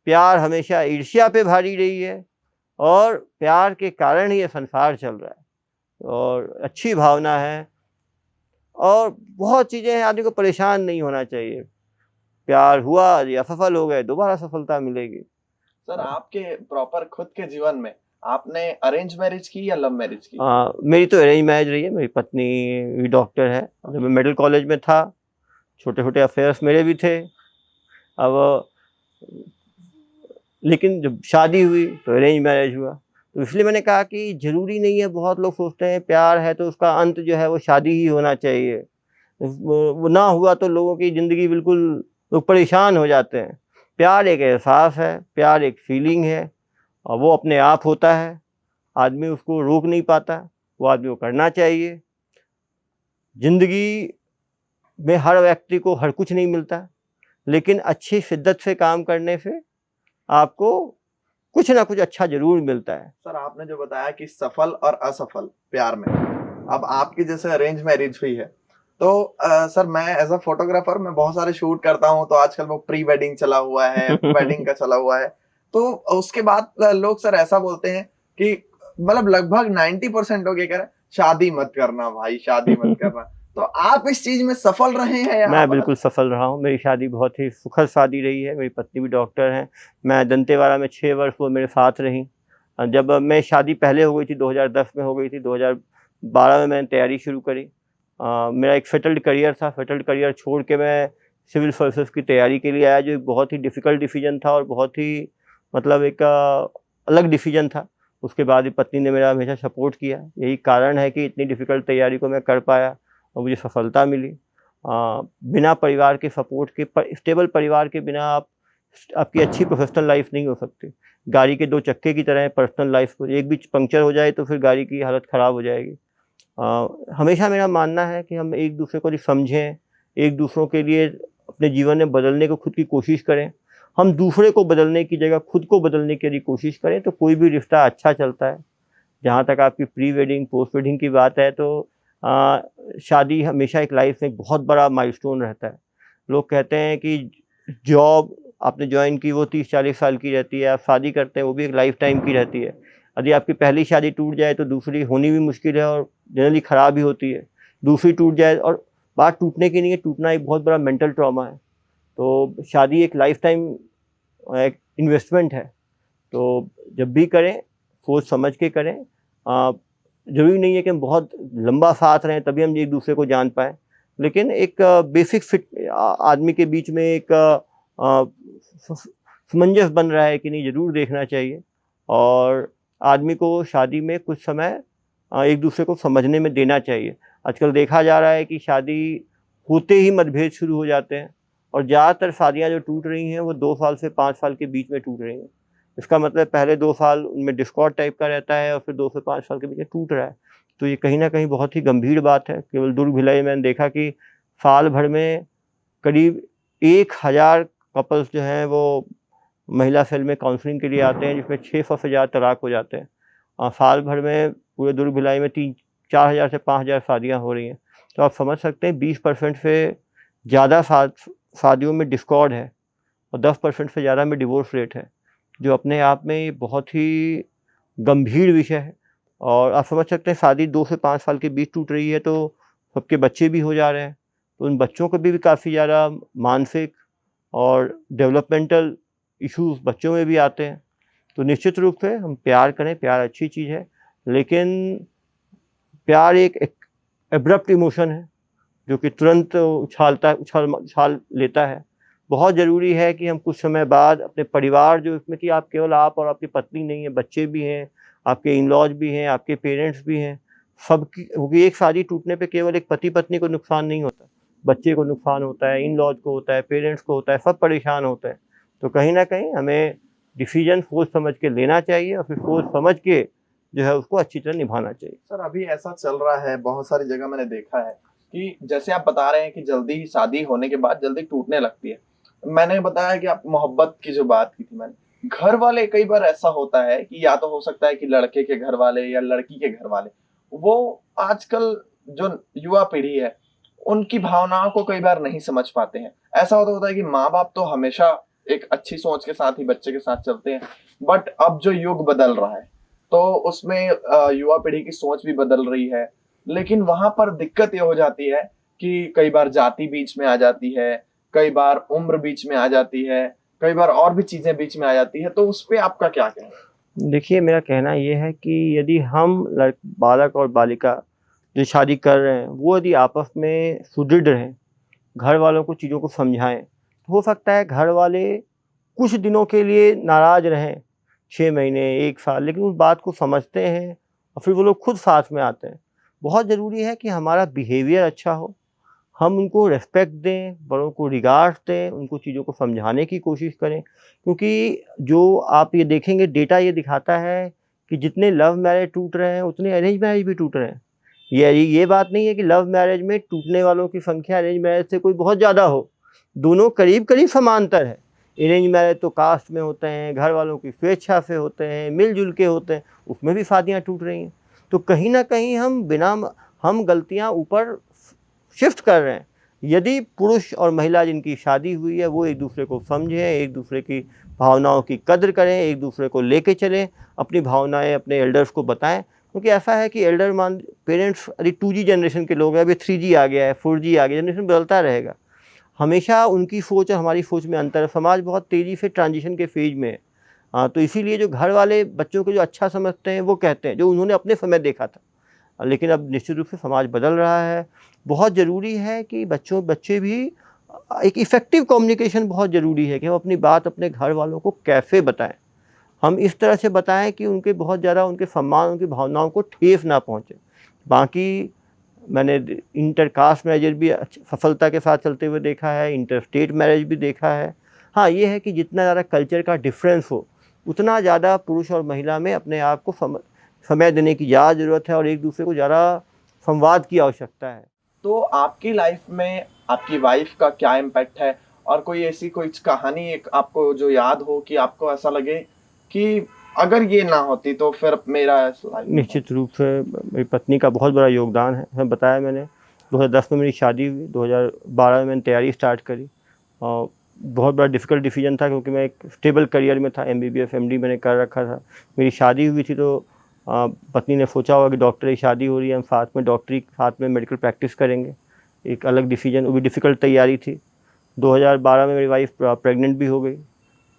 प्यार हमेशा ईर्ष्या पे भारी रही है, और प्यार के कारण ही ये संसार चल रहा है। और अच्छी भावना है और बहुत चीज़ें हैं, आदमी को परेशान नहीं होना चाहिए। प्यार हुआ या असफल हो गए, दोबारा सफलता मिलेगी। सर, आपके प्रॉपर खुद के जीवन में आपने अरेंज मैरिज की या लव मैरिज की? मेरी तो अरेंज मैरिज रही है। मेरी पत्नी भी डॉक्टर है। जब मैं मेडिकल कॉलेज में था छोटे छोटे अफेयर्स मेरे भी थे। अब लेकिन जब शादी हुई तो अरेंज मैरिज हुआ। तो इसलिए मैंने कहा कि ज़रूरी नहीं है, बहुत लोग सोचते हैं प्यार है तो उसका अंत जो है वो शादी ही होना चाहिए। वो ना हुआ तो लोगों की ज़िंदगी बिल्कुल लोग परेशान हो जाते हैं। प्यार एक एहसास है, प्यार एक फीलिंग है, और वो अपने आप होता है, आदमी उसको रोक नहीं पाता, वो आदमी को करना चाहिए। ज़िंदगी में हर व्यक्ति को हर कुछ नहीं मिलता, लेकिन अच्छी शिद्दत से काम करने से आपको कुछ ना कुछ अच्छा ज़रूर मिलता है। सर, आपने जो बताया कि सफल और असफल प्यार में, अब आपकी जैसे अरेंज मैरिज हुई है तो सर, मैं एज अ फोटोग्राफर मैं बहुत सारे शूट करता हूँ, तो आजकल वो प्री वेडिंग चला हुआ है, वेडिंग का चला हुआ है, तो उसके बाद लोग सर ऐसा बोलते हैं कि मतलब लगभग 90% लोग ये कह रहे हैं शादी मत करना भाई, शादी मत करना। तो आप इस चीज में सफल रहे हैं या? मैं बिल्कुल सफल रहा हूँ। मेरी शादी बहुत ही सुखद शादी रही है। मेरी पत्नी भी डॉक्टर हैं। मैं दंतेवाड़ा में 6 वर्ष वो मेरे साथ रहीं। जब मैं शादी पहले हो गई थी, 2010 में हो गई थी, 2012 में मैंने तैयारी शुरू करी। मेरा एक सेटल्ड करियर था। सेटल्ड करियर छोड़ के मैं सिविल सर्विसेज की तैयारी के लिए आया, जो एक बहुत ही डिफ़िकल्ट डिसीजन था और बहुत ही मतलब एक अलग डिसीजन था। उसके बाद भी पत्नी ने मेरा हमेशा सपोर्ट किया। यही कारण है कि इतनी डिफ़िकल्ट तैयारी को मैं कर पाया और मुझे सफलता मिली। बिना परिवार के सपोर्ट के, स्टेबल परिवार के बिना आपकी अच्छी प्रोफेशनल लाइफ नहीं हो सकती। गाड़ी के 2 चक्के की तरह है पर्सनल लाइफ, को एक भी पंक्चर हो जाए तो फिर गाड़ी की हालत ख़राब हो जाएगी। हमेशा मेरा मानना है कि हम एक दूसरे को समझें, एक दूसरों के लिए अपने जीवन में बदलने को खुद की कोशिश करें। हम दूसरे को बदलने की जगह खुद को बदलने के लिए कोशिश करें तो कोई भी रिश्ता अच्छा चलता है। जहाँ तक आपकी प्री वेडिंग पोस्ट वेडिंग की बात है तो शादी हमेशा एक लाइफ में एक बहुत बड़ा माइलस्टोन रहता है। लोग कहते हैं कि जॉब आपने ज्वाइन की वो 30-40 साल की रहती है, आप शादी करते हैं वो भी एक लाइफ टाइम की रहती है। यदि आपकी पहली शादी टूट जाए तो दूसरी होनी भी मुश्किल है और जनरली ख़राब ही होती है। दूसरी टूट जाए, और बात टूटने की नहीं है, टूटना एक बहुत बड़ा मेंटल ट्रॉमा है। तो शादी एक लाइफ टाइम एक इन्वेस्टमेंट है। तो जब भी करें सोच समझ के करें। ज़रूरी नहीं है कि हम बहुत लंबा साथ रहें तभी हम एक दूसरे को जान पाएँ, लेकिन एक बेसिक फिट आदमी के बीच में एक सामंजस्य बन रहा है कि नहीं, ज़रूर देखना चाहिए। और आदमी को शादी में कुछ समय एक दूसरे को समझने में देना चाहिए। आजकल देखा जा रहा है कि शादी होते ही मतभेद शुरू हो जाते हैं, और ज़्यादातर शादियाँ जो टूट रही हैं वो 2 साल से 5 साल के बीच में टूट रही हैं। इसका मतलब पहले 2 साल उनमें डिस्कॉर्ड टाइप का रहता है और फिर 2 से 5 साल के बीच में टूट रहा है। तो ये कहीं ना कहीं बहुत ही गंभीर बात है। केवल दुर्ग भिलाई मैंने देखा कि साल भर में करीब 1000 कपल्स जो हैं वो महिला सेल में काउंसलिंग के लिए आते हैं, जिसमें 600 से ज़्यादा तलाक हो जाते हैं। साल भर में पूरे दुर्ग भिलाई में 3-4 हज़ार से 5 हज़ार शादियाँ हो रही हैं। तो आप समझ सकते हैं 20% से ज़्यादा शादियों में डिस्कॉर्ड है और 10% से ज़्यादा में डिवोर्स रेट है, जो अपने आप में ये बहुत ही गंभीर विषय है। और आप समझ सकते हैं शादी 2 से 5 साल के बीच टूट रही है तो सबके बच्चे भी हो जा रहे हैं, तो उन बच्चों को भी काफ़ी ज़्यादा मानसिक और डेवलपमेंटल इश्यूज़ बच्चों में भी आते हैं। तो निश्चित रूप से हम प्यार करें, प्यार अच्छी चीज़ है, लेकिन प्यार एक एब्रप्ट इमोशन है जो कि तुरंत उछाल लेता है। बहुत ज़रूरी है कि हम कुछ समय बाद अपने परिवार, जो इसमें कि आप केवल आप और आपकी पत्नी नहीं है, बच्चे भी हैं, आपके इन-लॉज भी हैं, आपके पेरेंट्स भी हैं, सबकी, क्योंकि एक शादी टूटने पे केवल एक पति पत्नी को नुकसान नहीं होता, बच्चे को नुकसान होता है, इन-लॉज को होता है, पेरेंट्स को होता है, सब परेशान होते हैं। तो कहीं ना कहीं हमें डिसीजन सोच समझ के लेना चाहिए और फिर सोच समझ के जो है उसको अच्छी तरह निभाना चाहिए। सर अभी ऐसा चल रहा है, बहुत सारी जगह मैंने देखा है कि जैसे आप बता रहे हैं कि जल्दी ही शादी होने के बाद जल्दी टूटने लगती है। मैंने बताया कि आप मोहब्बत की जो बात की थी मैंने, घर वाले कई बार ऐसा होता है कि या तो हो सकता है कि लड़के के घर वाले या लड़की के घर वाले, वो आजकल जो युवा पीढ़ी है उनकी भावनाओं को कई बार नहीं समझ पाते हैं। ऐसा होता है कि माँ बाप तो हमेशा एक अच्छी सोच के साथ ही बच्चे के साथ चलते हैं, बट अब जो युग बदल रहा है तो उसमें युवा पीढ़ी की सोच भी बदल रही है। लेकिन वहां पर दिक्कत ये हो जाती है कि कई बार जाति बीच में आ जाती है, कई बार उम्र बीच में आ जाती है, कई बार और भी चीजें बीच में आ जाती है। तो उस पे आपका क्या कहना है? देखिए, मेरा कहना ये है कि यदि हम बालक और बालिका जो शादी कर रहे हैं वो यदि आपस में सुदृढ़ रहें, घर वालों को चीज़ों को समझाएं, तो हो सकता है घर वाले कुछ दिनों के लिए नाराज़ रहें, 6 महीने 1 साल, लेकिन उस बात को समझते हैं और फिर वो लोग खुद साथ में आते हैं। बहुत ज़रूरी है कि हमारा बिहेवियर अच्छा हो, हम उनको रिस्पेक्ट दें, बड़ों को रिगार्ड दें, उनको चीज़ों को समझाने की कोशिश करें। क्योंकि जो आप ये देखेंगे, डेटा ये दिखाता है कि जितने लव मैरिज टूट रहे हैं उतने अरेंज मैरिज भी टूट रहे हैं। ये बात नहीं है कि लव मैरिज में टूटने वालों की संख्या अरेंज मैरिज से कोई बहुत ज़्यादा हो, दोनों करीब करीब समांतर है। अरेंज मैरिज तो कास्ट में होते हैं, घर वालों की स्वेच्छा से होते हैं, मिलजुल के होते हैं, उसमें भी शादियाँ टूट रही हैं। तो कहीं ना कहीं हम गलतियाँ ऊपर शिफ्ट कर रहे हैं। यदि पुरुष और महिला जिनकी शादी हुई है वो एक दूसरे को समझें, एक दूसरे की भावनाओं की कद्र करें, एक दूसरे को लेके चलें, अपनी भावनाएं अपने एल्डर्स को बताएं। क्योंकि ऐसा है कि पेरेंट्स अभी 2G जनरेशन के लोग हैं, अभी 3G आ गया है, 4G आ गया, जनरेशन बदलता रहेगा। हमेशा उनकी सोच और हमारी सोच में अंतर है। समाज बहुत तेज़ी से ट्रांजिशन के फेज में है। तो इसीलिए जो घर वाले बच्चों को जो अच्छा समझते हैं वो कहते हैं, जो उन्होंने अपने समय देखा था। लेकिन अब निश्चित रूप से समाज बदल रहा है। बहुत ज़रूरी है कि बच्चे भी एक इफ़ेक्टिव कम्युनिकेशन बहुत ज़रूरी है कि हम अपनी बात अपने घर वालों को कैसे बताएं। हम इस तरह से बताएं कि उनके बहुत ज़्यादा उनके सम्मान, उनकी भावनाओं को ठेस ना पहुँचे। बाकी मैंने इंटरकास्ट मैरिज भी सफलता के साथ चलते हुए देखा है, इंटर स्टेट मैरिज भी देखा है। हाँ, ये है कि जितना ज़्यादा कल्चर का डिफरेंस हो उतना ज़्यादा पुरुष और महिला में अपने आप को समय देने की ज़्यादा ज़रूरत है और एक दूसरे को ज़्यादा संवाद की आवश्यकता है। तो आपकी लाइफ में आपकी वाइफ का क्या इम्पैक्ट है, और कोई ऐसी कोई कहानी एक आपको जो याद हो कि आपको ऐसा लगे कि अगर ये ना होती तो फिर मेरा लाइफ निश्चित रूप से मेरी पत्नी का बहुत बड़ा योगदान है। मैं बताया मैंने 2010 में मेरी शादी हुई, 2012 में मैंने तैयारी स्टार्ट करी और बहुत बड़ा डिफ़िकल्ट डिसीजन था क्योंकि मैं एक स्टेबल करियर में था, MBBS MD मैंने कर रखा था। मेरी शादी हुई थी तो पत्नी ने सोचा होगा कि डॉक्टर की शादी हो रही है, हम साथ में डॉक्टरी साथ में मेडिकल प्रैक्टिस करेंगे। एक अलग डिसीजन, वो भी डिफ़िकल्ट तैयारी थी। 2012 में मेरी वाइफ प्रेग्नेंट भी हो गई,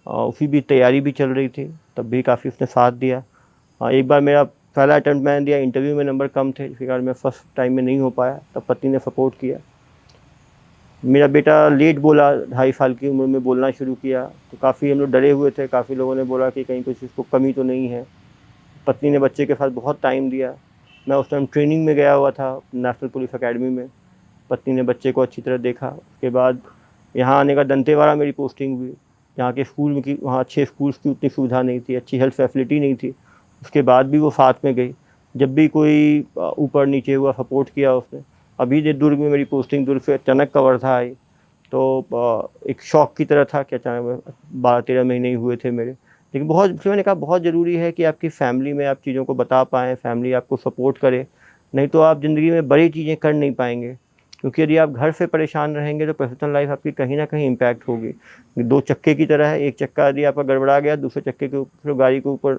उसकी भी तैयारी भी चल रही थी, तब भी काफ़ी उसने साथ दिया। एक बार मेरा पहला अटेम्प्ट मैंने दिया, इंटरव्यू में नंबर कम थे, जिसके कारण मैं फर्स्ट टाइम में नहीं हो पाया, तब पत्नी ने सपोर्ट किया। मेरा बेटा लेट बोला, 2.5 साल की उम्र में बोलना शुरू किया, तो काफ़ी हम लोग डरे हुए थे। काफ़ी लोगों ने बोला कि कहीं कुछ इसको कमी तो नहीं है। पत्नी ने बच्चे के साथ बहुत टाइम दिया। मैं उस टाइम ट्रेनिंग में गया हुआ था नेशनल पुलिस अकेडमी में। पत्नी ने बच्चे को अच्छी तरह देखा। उसके बाद यहाँ आने का दंतेवाड़ा मेरी पोस्टिंग हुई। यहाँ के स्कूल में की वहाँ अच्छे स्कूल्स की उतनी सुविधा नहीं थी, अच्छी हेल्थ फैसिलिटी नहीं थी। उसके बाद भी वो साथ में गई, जब भी कोई ऊपर नीचे हुआ सपोर्ट किया उसने। अभी जो दुर्ग में मेरी पोस्टिंग, दुर्ग से अचानक वर्धा आई, तो एक शौक की तरह था कि अचानक 12-13 महीने ही हुए थे मेरे। लेकिन बहुत, मैंने कहा बहुत ज़रूरी है कि आपकी फैमिली में आप चीज़ों को बता पाएँ, फैमिली आपको सपोर्ट करे, नहीं तो आप ज़िंदगी में बड़ी चीज़ें कर नहीं पाएंगे। क्योंकि यदि आप घर से परेशान रहेंगे तो प्रोफेशनल लाइफ आपकी कहीं ना कहीं इम्पैक्ट होगी। 2 चक्के की तरह है, एक चक्का यदि आपका गड़बड़ा गया, दूसरे चक्के के ऊपर गाड़ी के ऊपर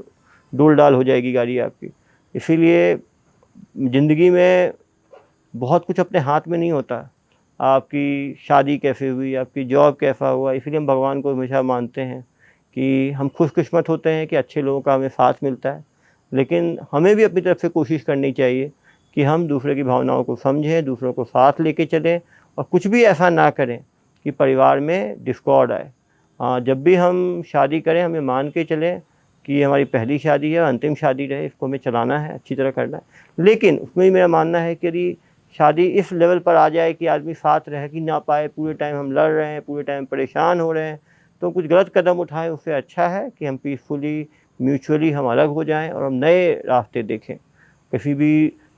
डोल डाल हो जाएगी गाड़ी आपकी। इसीलिए ज़िंदगी में बहुत कुछ अपने हाथ में नहीं होता। आपकी शादी कैसे हुई, आपकी जॉब कैसा हुआ, इसीलिए हम भगवान को हमेशा मानते हैं कि हम खुशकिस्मत होते हैं कि अच्छे लोगों का हमें साथ मिलता है। लेकिन हमें भी अपनी तरफ से कोशिश करनी चाहिए कि हम दूसरे की भावनाओं को समझें, दूसरों को साथ लेके चलें और कुछ भी ऐसा ना करें कि परिवार में डिस्कॉर्ड आए। जब भी हम शादी करें हमें मान के चलें कि ये हमारी पहली शादी है, अंतिम शादी रहे, इसको हमें चलाना है, अच्छी तरह करना है। लेकिन उसमें भी मेरा मानना है कि यदि शादी इस लेवल पर आ जाए कि आदमी साथ रह ही ना पाए, पूरे टाइम हम लड़ रहे हैं, पूरे टाइम परेशान हो रहे हैं, तो कुछ गलत कदम उठाएं। उससे अच्छा है कि हम पीसफुली, म्यूचुअली हम अलग हो जाएं और हम नए रास्ते देखें। किसी भी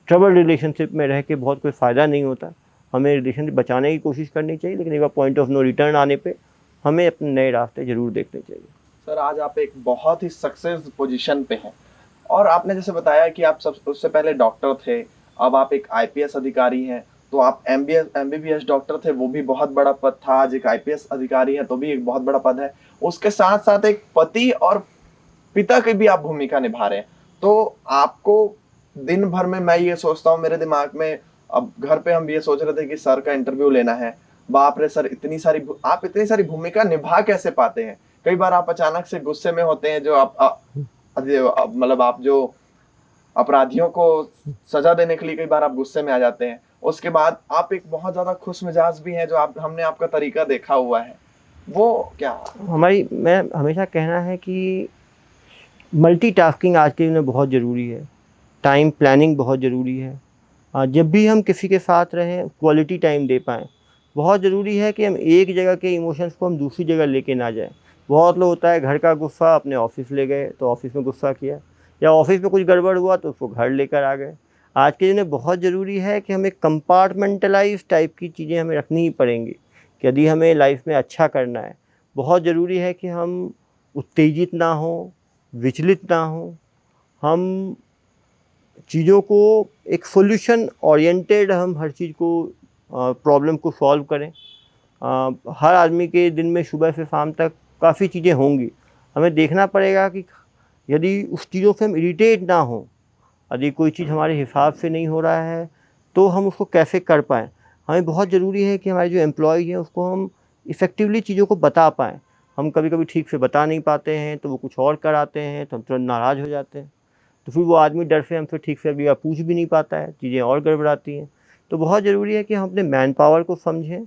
ट्रबल रिलेशनशिप में रह के बहुत कोई फ़ायदा नहीं होता। हमें रिलेशनशिप बचाने की कोशिश करनी चाहिए, लेकिन एक बार पॉइंट ऑफ नो रिटर्न आने पे हमें अपने नए रास्ते ज़रूर देखने चाहिए। सर, आज आप एक बहुत ही सक्सेस पोजीशन पे हैं, और आपने जैसे बताया कि आप सब उससे पहले डॉक्टर थे, अब आप एक IPS अधिकारी हैं। तो आप MBBS डॉक्टर थे, वो भी बहुत बड़ा पद था। आज एक IPS अधिकारी हैं, तो भी एक बहुत बड़ा पद है। उसके साथ साथ एक पति और पिता की भी आप भूमिका निभा रहे हैं। तो आपको दिन भर में, मैं ये सोचता हूँ मेरे दिमाग में, अब घर पे हम ये सोच रहे थे कि सर का इंटरव्यू लेना है। बाप रे सर, आप इतनी सारी भूमिका निभा कैसे पाते हैं? कई बार आप अचानक से गुस्से में होते हैं, जो मतलब आप जो अपराधियों को सजा देने के लिए कई बार आप गुस्से में आ जाते हैं। उसके बाद आप एक बहुत ज्यादा खुश मिजाज भी हैं, जो हमने आपका तरीका देखा हुआ है, वो क्या? मैं हमेशा कहना है कि मल्टीटास्किंग आज के दिन में बहुत ज़रूरी है। टाइम प्लानिंग बहुत ज़रूरी है। जब भी हम किसी के साथ रहें, क्वालिटी टाइम दे पाएँ। बहुत ज़रूरी है कि हम एक जगह के इमोशंस को हम दूसरी जगह लेके ना जाएँ। बहुत लोग होता है घर का गुस्सा अपने ऑफ़िस ले गए, तो ऑफ़िस में गुस्सा किया, या ऑफ़िस में कुछ गड़बड़ हुआ तो उसको घर लेकर आ गए। आज के दिन में बहुत ज़रूरी है कि हमें कंपार्टमेंटलाइज़ टाइप की चीज़ें हमें रखनी ही पड़ेंगी कि यदि हमें लाइफ़ में अच्छा करना है। बहुत ज़रूरी है कि हम उत्तेजित ना हों, विचलित ना हों। हम चीज़ों को एक सॉल्यूशन ओरिएंटेड, हम हर चीज़ को प्रॉब्लम को सॉल्व करें। हर आदमी के दिन में सुबह से शाम तक काफ़ी चीज़ें होंगी। हमें देखना पड़ेगा कि यदि उस चीज़ों से हम इरिटेट ना हों, यदि कोई चीज़ हमारे हिसाब से नहीं हो रहा है तो हम उसको कैसे कर पाएँ। हमें बहुत ज़रूरी है कि हमारे जो एम्प्लॉई हैं उसको हम इफ़ेक्टिवली चीज़ों को बता पाएँ। हम कभी-कभी ठीक से बता नहीं पाते हैं तो वो कुछ और कराते हैं, तो हम तुरंत नाराज़ हो जाते हैं। तो फिर वो आदमी डर से हमसे ठीक से अभी पूछ भी नहीं पाता है, चीज़ें और गड़बड़ाती हैं। तो बहुत ज़रूरी है कि हम अपने मैन पावर को समझें,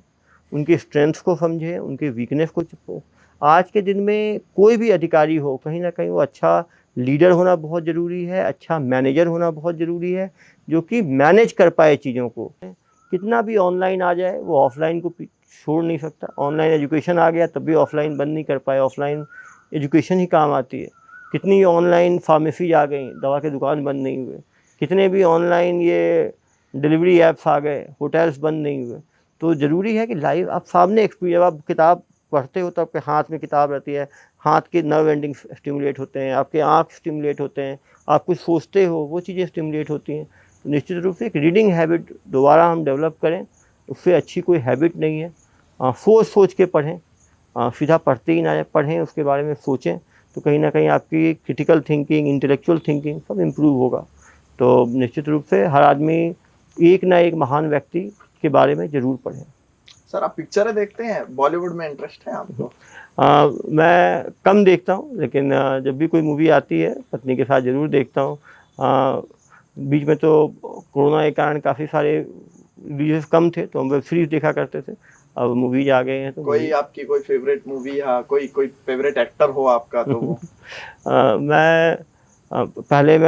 उनके स्ट्रेंथ्स को समझें, उनके वीकनेस को। आज के दिन में कोई भी अधिकारी हो, कहीं न कहीं वो अच्छा लीडर होना बहुत ज़रूरी है, अच्छा मैनेजर होना बहुत ज़रूरी है, जो कि मैनेज कर पाए चीज़ों को। कितना भी ऑनलाइन आ जाए वो ऑफलाइन को छोड़ नहीं सकता। ऑनलाइन एजुकेशन आ गया तब भी ऑफलाइन बंद नहीं कर पाए, ऑफलाइन एजुकेशन ही काम आती है। कितनी ऑनलाइन फार्मेसी आ गई, दवा के दुकान बंद नहीं हुए। कितने भी ऑनलाइन ये डिलीवरी ऐप्स आ गए, होटल्स बंद नहीं हुए। तो ज़रूरी है कि लाइव आप सामने एक्सपीरियंस, आप किताब पढ़ते हो तो आपके हाथ में किताब रहती है, हाथ के नर्व एंडिंग स्टिमुलेट होते हैं, आपके आँख स्टिमुलेट होते हैं, आप कुछ सोचते हो वो चीज़ें स्टिमुलेट होती हैं। तो निश्चित रूप से एक रीडिंग हैबिट दोबारा हम डेवलप करें, उससे अच्छी कोई हैबिट नहीं है। सोच के पढ़ें, सीधा पढ़ते ही ना जाए, पढ़ें, उसके बारे में सोचें, तो कहीं ना कहीं आपकी क्रिटिकल थिंकिंग, इंटेलेक्चुअल थिंकिंग सब इम्प्रूव होगा। तो निश्चित रूप से हर आदमी एक ना एक महान व्यक्ति के बारे में ज़रूर पढ़ें। सर आप पिक्चरें देखते हैं, बॉलीवुड में इंटरेस्ट है आपको? मैं कम देखता हूँ, लेकिन जब भी कोई मूवी आती है पत्नी के साथ ज़रूर देखता हूँ। बीच में तो कोरोना के कारण काफ़ी सारे रिलीज कम थे तो हम वेब सीरीज़ देखा करते थे, अब मूवीज आ गए हैं तो कोई आपकी कोई फेवरेट मूवी या कोई फेवरेट एक्टर हो आपका तो वो? पहले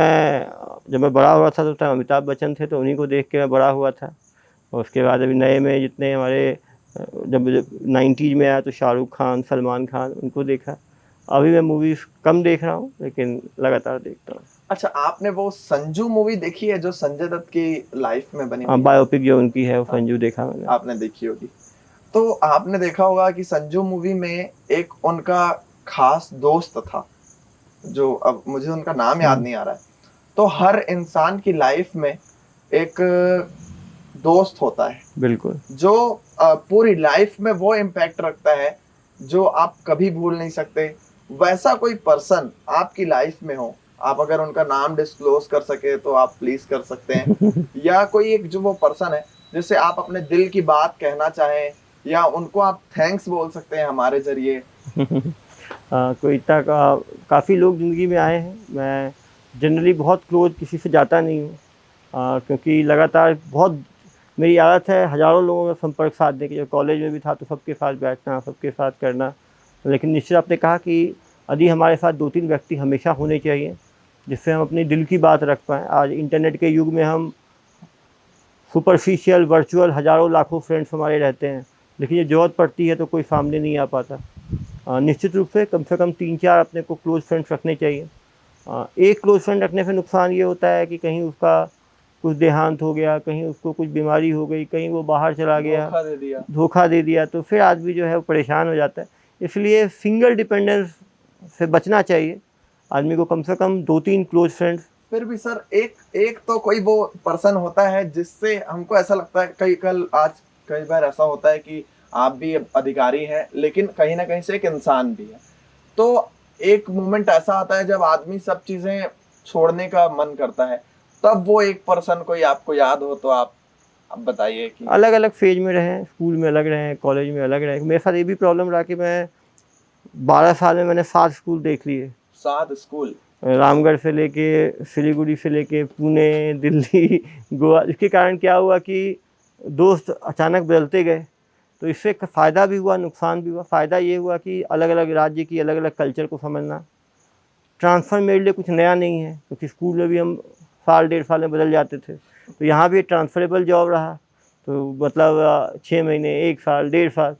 जब मैं बड़ा हुआ था तो टाइम अमिताभ बच्चन थे तो उन्हीं को देख के मैं बड़ा हुआ था। और उसके बाद अभी नए में जितने हमारे जब 90s में आया तो शाहरुख खान, सलमान खान, उनको देखा। अभी मैं मूवीज़ कम देख रहा हूँ लेकिन लगातार देखता हूँ। अच्छा, आपने वो संजू मूवी देखी है जो संजय दत्त की लाइफ में बनी हुई है? बायोपिक जो उनकी है वो संजू देखा मैंने। आपने देखी होगी। तो आपने देखा होगा कि संजू मूवी में एक उनका खास दोस्त था, जो अब मुझे उनका नाम याद नहीं आ रहा है। तो हर इंसान की लाइफ में एक दोस्त होता है, बिल्कुल, जो पूरी लाइफ में वो इम्पैक्ट रखता है जो आप कभी भूल नहीं सकते। वैसा कोई पर्सन आपकी लाइफ में हो, आप अगर उनका नाम डिस्क्लोज कर सके तो आप प्लीज कर सकते हैं। या कोई एक जो वो पर्सन है जिससे आप अपने दिल की बात कहना चाहें, या उनको आप थैंक्स बोल सकते हैं हमारे जरिए। कोई इतना काफ़ी लोग ज़िंदगी में आए हैं। मैं जनरली बहुत क्लोज किसी से जाता नहीं हूँ, क्योंकि लगातार बहुत मेरी आदत है हज़ारों लोगों का संपर्क साधने की। जब कॉलेज में भी था तो सबके साथ बैठना, सबके साथ करना। लेकिन निश्चित आपने कहा कि यदि हमारे साथ 2-3 व्यक्ति हमेशा होने चाहिए जिससे हम अपने दिल की बात रख पाएँ। आज इंटरनेट के युग में हम सुपरफिशियल, वर्चुअल हज़ारों लाखों फ्रेंड्स हमारे रहते हैं, लेकिन ये ज़रूरत पड़ती है तो कोई सामने नहीं आ पाता। निश्चित रूप से कम 3-4 अपने को क्लोज फ्रेंड्स रखने चाहिए। एक क्लोज फ्रेंड रखने से नुकसान ये होता है कि कहीं उसका कुछ देहांत हो गया, कहीं उसको कुछ बीमारी हो गई, कहीं वो बाहर चला गया, धोखा दे दिया तो फिर आदमी जो है वो परेशान हो जाता है। इसलिए सिंगल डिपेंडेंस से बचना चाहिए आदमी को, कम से कम 2-3 क्लोज फ्रेंड्स। फिर भी सर एक तो कोई वो पर्सन होता है जिससे हमको ऐसा लगता है, कई बार ऐसा होता है कि आप भी अधिकारी हैं लेकिन कहीं ना कहीं से एक इंसान भी है। तो एक मोमेंट ऐसा आता है जब आदमी सब चीजें छोड़ने का मन करता है, तब वो एक पर्सन कोई आपको याद हो तो आप बताइए। कि अलग अलग फेज में रहे, स्कूल में अलग रहे, कॉलेज में अलग रहे। मेरे साथ ये भी प्रॉब्लम रहा कि मैं 12 साल में मैंने 7 स्कूल देख लिए। 7 स्कूल? रामगढ़ से लेके सिलीगुड़ी से लेके पुणे, दिल्ली, गोवा। इसके कारण क्या हुआ कि दोस्त अचानक बदलते गए, तो इससे फ़ायदा भी हुआ, नुकसान भी हुआ। फ़ायदा ये हुआ कि अलग अलग राज्य की अलग अलग कल्चर को समझना। ट्रांसफ़र मेरे लिए कुछ नया नहीं है, क्योंकि स्कूल में भी हम 1.5 साल में बदल जाते थे, तो यहाँ भी ट्रांसफरेबल जॉब रहा। तो मतलब 6 महीने, 1 साल, 1.5 साल।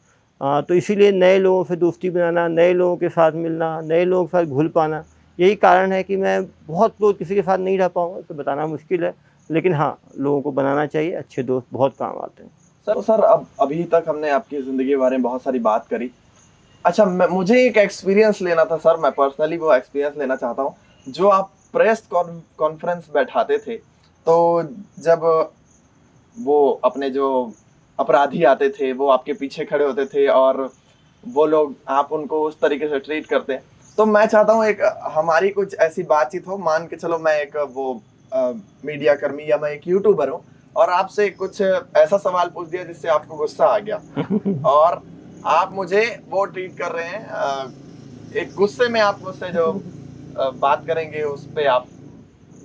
तो इसीलिए नए लोगों से दोस्ती बनाना, नए लोगों के साथ मिलना, नए लोगों के साथ घुल पाना, यही कारण है कि मैं बहुत क्लोज किसी के साथ नहीं रह पाऊँगा। तो बताना मुश्किल है, लेकिन हाँ, लोगों को बनाना चाहिए। अच्छे दोस्त बहुत काम आते हैं। सर अब अभी तक हमने आपकी ज़िंदगी के बारे में बहुत सारी बात करी। अच्छा, मुझे एक एक्सपीरियंस लेना था सर, मैं पर्सनली वो एक्सपीरियंस लेना चाहता हूँ। जो आप प्रेस कॉन्फ्रेंस बैठाते थे, तो जब वो अपने जो अपराधी आते थे वो आपके पीछे खड़े होते थे और वो लोग, आप उनको उस तरीके से ट्रीट करते हैं, तो मैं चाहता हूँ एक हमारी कुछ ऐसी बातचीत हो। मान के चलो मैं एक मीडिया कर्मी या मैं एक यूट्यूबर हूँ और आपसे कुछ ऐसा सवाल पूछ दिया जिससे आपको गुस्सा आ गया और आप मुझे वो ट्रीट कर रहे हैं, एक गुस्से में आप मुझसे जो बात करेंगे उस पे आप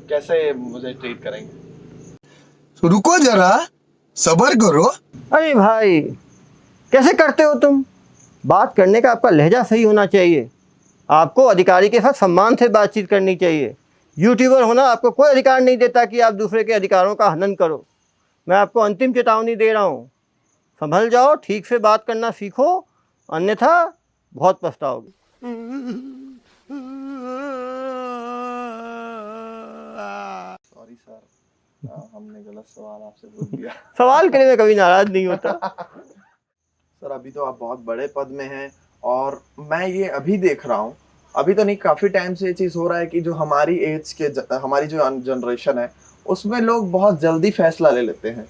कैसे मुझे ट्रीट करेंगे? रुको जरा, सब्र करो। अरे भाई, कैसे करते हो तुम? बात करने का आपका लहजा सही होना चाहिए। आपको अधिकारी के साथ सम्मान से बातचीत करनी चाहिए। यूट्यूबर होना आपको कोई अधिकार नहीं देता कि आप दूसरे के अधिकारों का हनन करो। मैं आपको अंतिम चेतावनी दे रहा हूँ, संभल जाओ, ठीक से बात करना सीखो, अन्यथा बहुत पछताओगे। सॉरी सर, हमने गलत सवाल आपसे पूछ दिया। सवाल करने में कभी नाराज नहीं होता। सर अभी तो आप बहुत बड़े पद में हैं और मैं ये अभी देख रहा हूँ, अभी तो नहीं काफ़ी टाइम से ये चीज़ हो रहा है कि जो हमारी एज के हमारी जो जनरेशन है उसमें लोग बहुत जल्दी फैसला ले लेते हैं।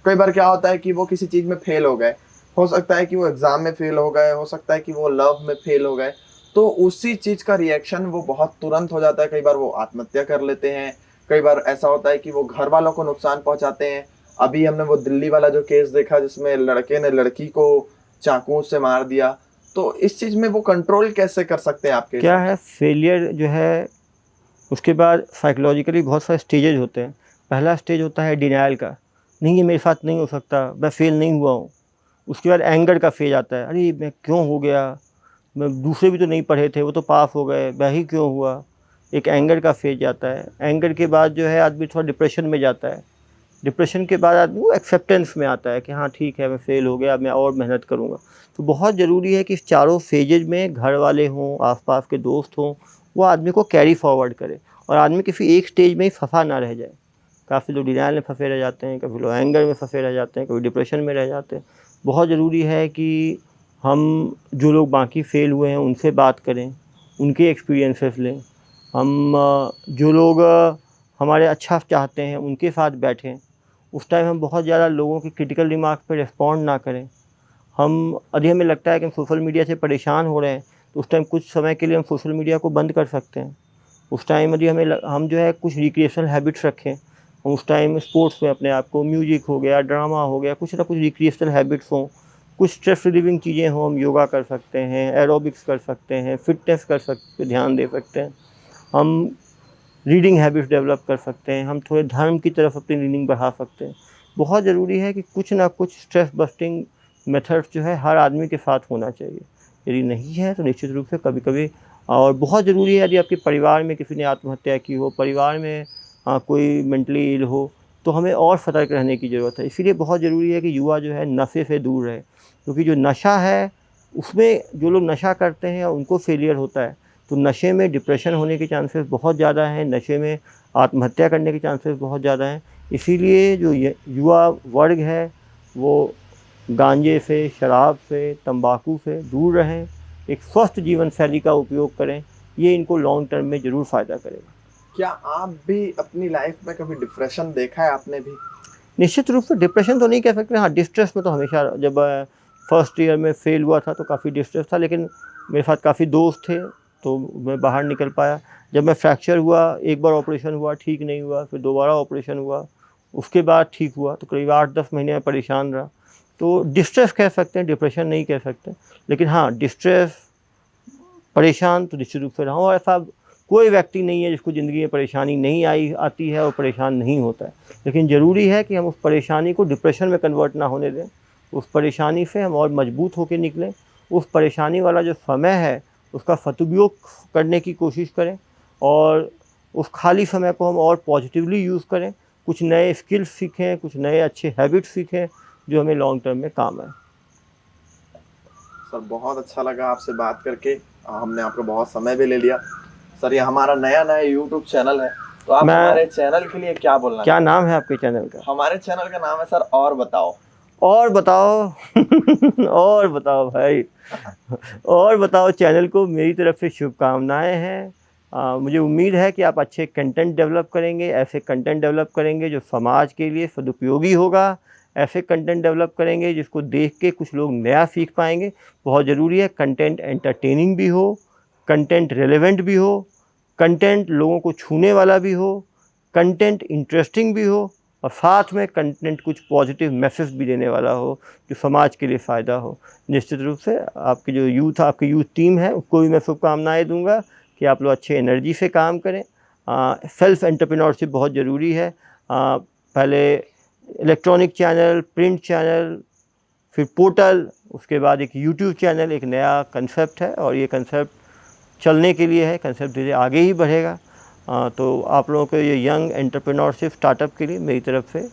कई बार क्या होता है कि वो किसी चीज़ में फेल हो गए, हो सकता है कि वो एग्ज़ाम में फेल हो गए, हो सकता है कि वो लव में फेल हो गए, तो उसी चीज़ का रिएक्शन वो बहुत तुरंत हो जाता है। कई बार वो आत्महत्या कर लेते हैं, कई बार ऐसा होता है कि वो घर वालों को नुकसान पहुंचाते हैं। अभी हमने वो दिल्ली वाला जो केस देखा जिसमें लड़के ने लड़की को चाकुओं से मार दिया, तो इस चीज़ में वो कंट्रोल कैसे कर सकते हैं आपके क्या हिसाब है, फेलियर जो है उसके बाद साइकोलॉजिकली बहुत सारे स्टेजेज होते हैं। पहला स्टेज होता है डिनायल का, नहीं ये मेरे साथ नहीं हो सकता, मैं फेल नहीं हुआ हूँ। उसके बाद एंगर का फेज आता है, अरे मैं क्यों हो गया, मैं दूसरे भी तो नहीं पढ़े थे वो तो पास हो गए, मैं ही क्यों हुआ। एक एंगर का फेज आता है। एंगर के बाद जो है आदमी थोड़ा डिप्रेशन में जाता है। डिप्रेशन के बाद आदमी वो एक्सेप्टेंस में आता है कि हाँ ठीक है, मैं फेल हो गया, मैं और मेहनत करूँगा। तो बहुत ज़रूरी है कि इस चारों फेजेज में घर वाले हों, आसपास के दोस्त हों, वो आदमी को कैरी फॉरवर्ड करे और आदमी किसी एक स्टेज में ही फंसा ना रह जाए। काफ़ी लोग डिनायल में फंसे रह जाते हैं, कभी लोग एंगर में फंसे रह जाते हैं, कभी डिप्रेशन में रह जाते हैं। बहुत ज़रूरी है कि हम जो लोग बाकी फ़ेल हुए हैं उनसे बात करें, उनके एक्सपीरियंसेस लें। हम जो लोग हमारे अच्छा चाहते हैं उनके साथ बैठें। उस टाइम हम बहुत ज़्यादा लोगों की क्रिटिकल रिमार्क पे रिस्पॉन्ड ना करें। यदि हमें लगता है कि हम सोशल मीडिया से परेशान हो रहे हैं तो उस टाइम कुछ समय के लिए हम सोशल मीडिया को बंद कर सकते हैं। उस टाइम यदि हम जो है कुछ रिक्रिएशनल हैबिट्स रखें, हम उस टाइम स्पोर्ट्स में अपने आप को, म्यूजिक हो गया, ड्रामा हो गया, कुछ ना कुछ रिक्रिएशनल हैबिट्स हों, कुछ स्ट्रेस रिलीविंग चीज़ें हों, हम योगा कर सकते हैं, एरोबिक्स कर सकते हैं, फिटनेस कर सकते, ध्यान दे सकते हैं, हम रीडिंग हैबिट्स डेवलप कर सकते हैं, हम थोड़े धर्म की तरफ अपनी रीडिंग बढ़ा सकते हैं। बहुत ज़रूरी है कि कुछ ना कुछ स्ट्रेस बस्टिंग मेथड्स जो है हर आदमी के साथ होना चाहिए। यदि नहीं है तो निश्चित रूप से कभी कभी, और बहुत ज़रूरी है यदि आपके परिवार में किसी ने आत्महत्या की हो, परिवार में कोई मेंटली इल हो, तो हमें और सतर्क रहने की ज़रूरत है। इसीलिए बहुत ज़रूरी है कि युवा जो है नशे से दूर रहे, क्योंकि जो नशा है उसमें जो लोग नशा करते हैं उनको फेलियर होता है। तो नशे में डिप्रेशन होने के चांसेस बहुत ज़्यादा हैं, नशे में आत्महत्या करने के चांसेस बहुत ज़्यादा हैं। इसीलिए जो युवा वर्ग है वो गांजे से, शराब से, तंबाकू से दूर रहें, एक स्वस्थ जीवन शैली का उपयोग करें। ये इनको लॉन्ग टर्म में ज़रूर फ़ायदा करेगा। क्या आप भी अपनी लाइफ में कभी डिप्रेशन देखा है आपने भी? निश्चित रूप से डिप्रेशन तो नहीं कह सकते, हाँ डिस्ट्रेस में तो हमेशा, जब फर्स्ट ईयर में फेल हुआ था तो काफ़ी डिस्ट्रेस था, लेकिन मेरे साथ काफ़ी दोस्त थे तो मैं बाहर निकल पाया। जब मैं फ्रैक्चर हुआ, एक बार ऑपरेशन हुआ, ठीक नहीं हुआ, फिर दोबारा ऑपरेशन हुआ, उसके बाद ठीक हुआ, तो करीब 8-10 महीने में परेशान रहा। तो डिस्ट्रेस कह सकते हैं, डिप्रेशन नहीं कह सकते, लेकिन हाँ डिस्ट्रेस, परेशान तो निश्चित रूप से रहा हूँ। और ऐसा कोई व्यक्ति नहीं है जिसको ज़िंदगी में परेशानी नहीं आती है और परेशान नहीं होता है, लेकिन ज़रूरी है कि हम उस परेशानी को डिप्रेशन में कन्वर्ट ना होने दें। उस परेशानी से हम और मजबूत होकर निकलें। उस परेशानी वाला जो समय है उसका सदुपयोग करने की कोशिश करें और उस खाली समय को हम और पॉजिटिवली यूज़ करें, कुछ नए स्किल्स सीखें, कुछ नए अच्छे हैबिट्स सीखें जो हमें लॉन्ग टर्म में काम आए। सर बहुत अच्छा लगा आपसे बात करके, हमने आपका बहुत समय भी ले लिया। सर ये हमारा नया यूट्यूब चैनल है, तो आप हमारे चैनल के लिए क्या बोलना? क्या नाम है आपके चैनल का? हमारे चैनल का नाम है सर और बताओ। और बताओ और बताओ भाई, और बताओ चैनल को मेरी तरफ से शुभकामनाएं हैं। मुझे उम्मीद है कि आप अच्छे कंटेंट डेवलप करेंगे, ऐसे कंटेंट डेवलप करेंगे जो समाज के लिए सदुपयोगी होगा, ऐसे कंटेंट डेवलप करेंगे जिसको देख के कुछ लोग नया सीख पाएंगे। बहुत ज़रूरी है कंटेंट एंटरटेनिंग भी हो, कंटेंट रेलेवेंट भी हो, कंटेंट लोगों को छूने वाला भी हो, कंटेंट इंटरेस्टिंग भी हो, और साथ में कंटेंट कुछ पॉजिटिव मैसेज भी देने वाला हो जो समाज के लिए फ़ायदा हो। निश्चित रूप से आपकी जो आपकी यूथ टीम है उसको भी मैं शुभकामनाएँ दूंगा कि आप लोग अच्छे एनर्जी से काम करें। सेल्फ एंटरप्रेन्योरशिप बहुत ज़रूरी है। पहले इलेक्ट्रॉनिक चैनल, प्रिंट चैनल, फिर पोर्टल, उसके बाद एक यूट्यूब चैनल, एक नया कंसेप्ट है और ये कंसेप्ट चलने के लिए है, कंसेप्ट धीरे आगे ही बढ़ेगा। तो आप लोगों को ये यंग एंटरप्रेन्योरशिप स्टार्टअप के लिए मेरी तरफ से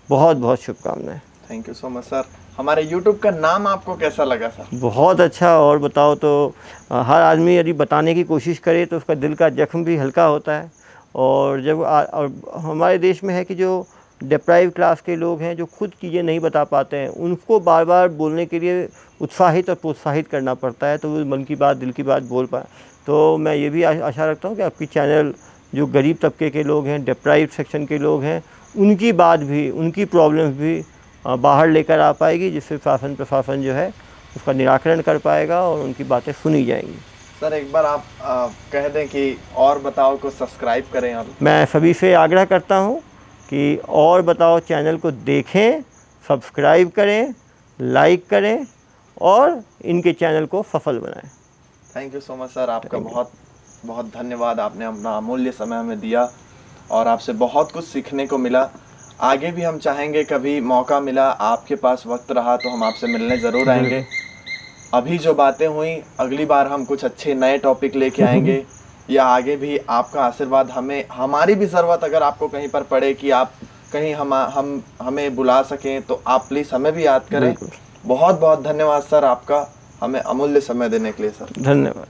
बहुत बहुत शुभकामनाएं। Thank you so much sir. हमारे यूट्यूब का नाम आपको कैसा लगा सर? बहुत अच्छा। और बताओ तो हर आदमी यदि बताने की कोशिश करे तो उसका दिल का जख्म भी हल्का होता है। और जब और हमारे देश में है कि जो डिप्राइव क्लास के लोग हैं, जो खुद चीज़ें नहीं बता पाते हैं, उनको बार बार बोलने के लिए उत्साहित और प्रोत्साहित करना पड़ता है, तो वो मन की बात, दिल की बात बोल पाए। तो मैं ये भी आशा रखता हूँ कि आपकी चैनल जो गरीब तबके के लोग हैं, डिप्राइव सेक्शन के लोग हैं, उनकी बात भी, उनकी प्रॉब्लम्स भी बाहर लेकर आ पाएगी, जिससे शासन प्रशासन जो है उसका निराकरण कर पाएगा और उनकी बातें सुनी जाएंगी। सर एक बार आप कह दें कि और बताओ को सब्सक्राइब करें। और मैं सभी से आग्रह करता हूं कि और बताओ चैनल को देखें, सब्सक्राइब करें, लाइक करें और इनके चैनल को सफल बनाएं। Thank you so much sir, आपका बहुत बहुत धन्यवाद। आपने अपना अमूल्य समय हमें दिया और आपसे बहुत कुछ सीखने को मिला। आगे भी हम चाहेंगे कभी मौका मिला, आपके पास वक्त रहा तो हम आपसे मिलने ज़रूर आएंगे। अभी जो बातें हुई, अगली बार हम कुछ अच्छे नए टॉपिक लेके आएंगे या आगे भी आपका आशीर्वाद हमारी भी ज़रूरत अगर आपको कहीं पर पड़े कि आप कहीं हम हमें बुला सकें तो आप प्लीज़ हमें भी याद करें। बहुत बहुत धन्यवाद सर आपका, हमें अमूल्य समय देने के लिए सर। धन्यवाद।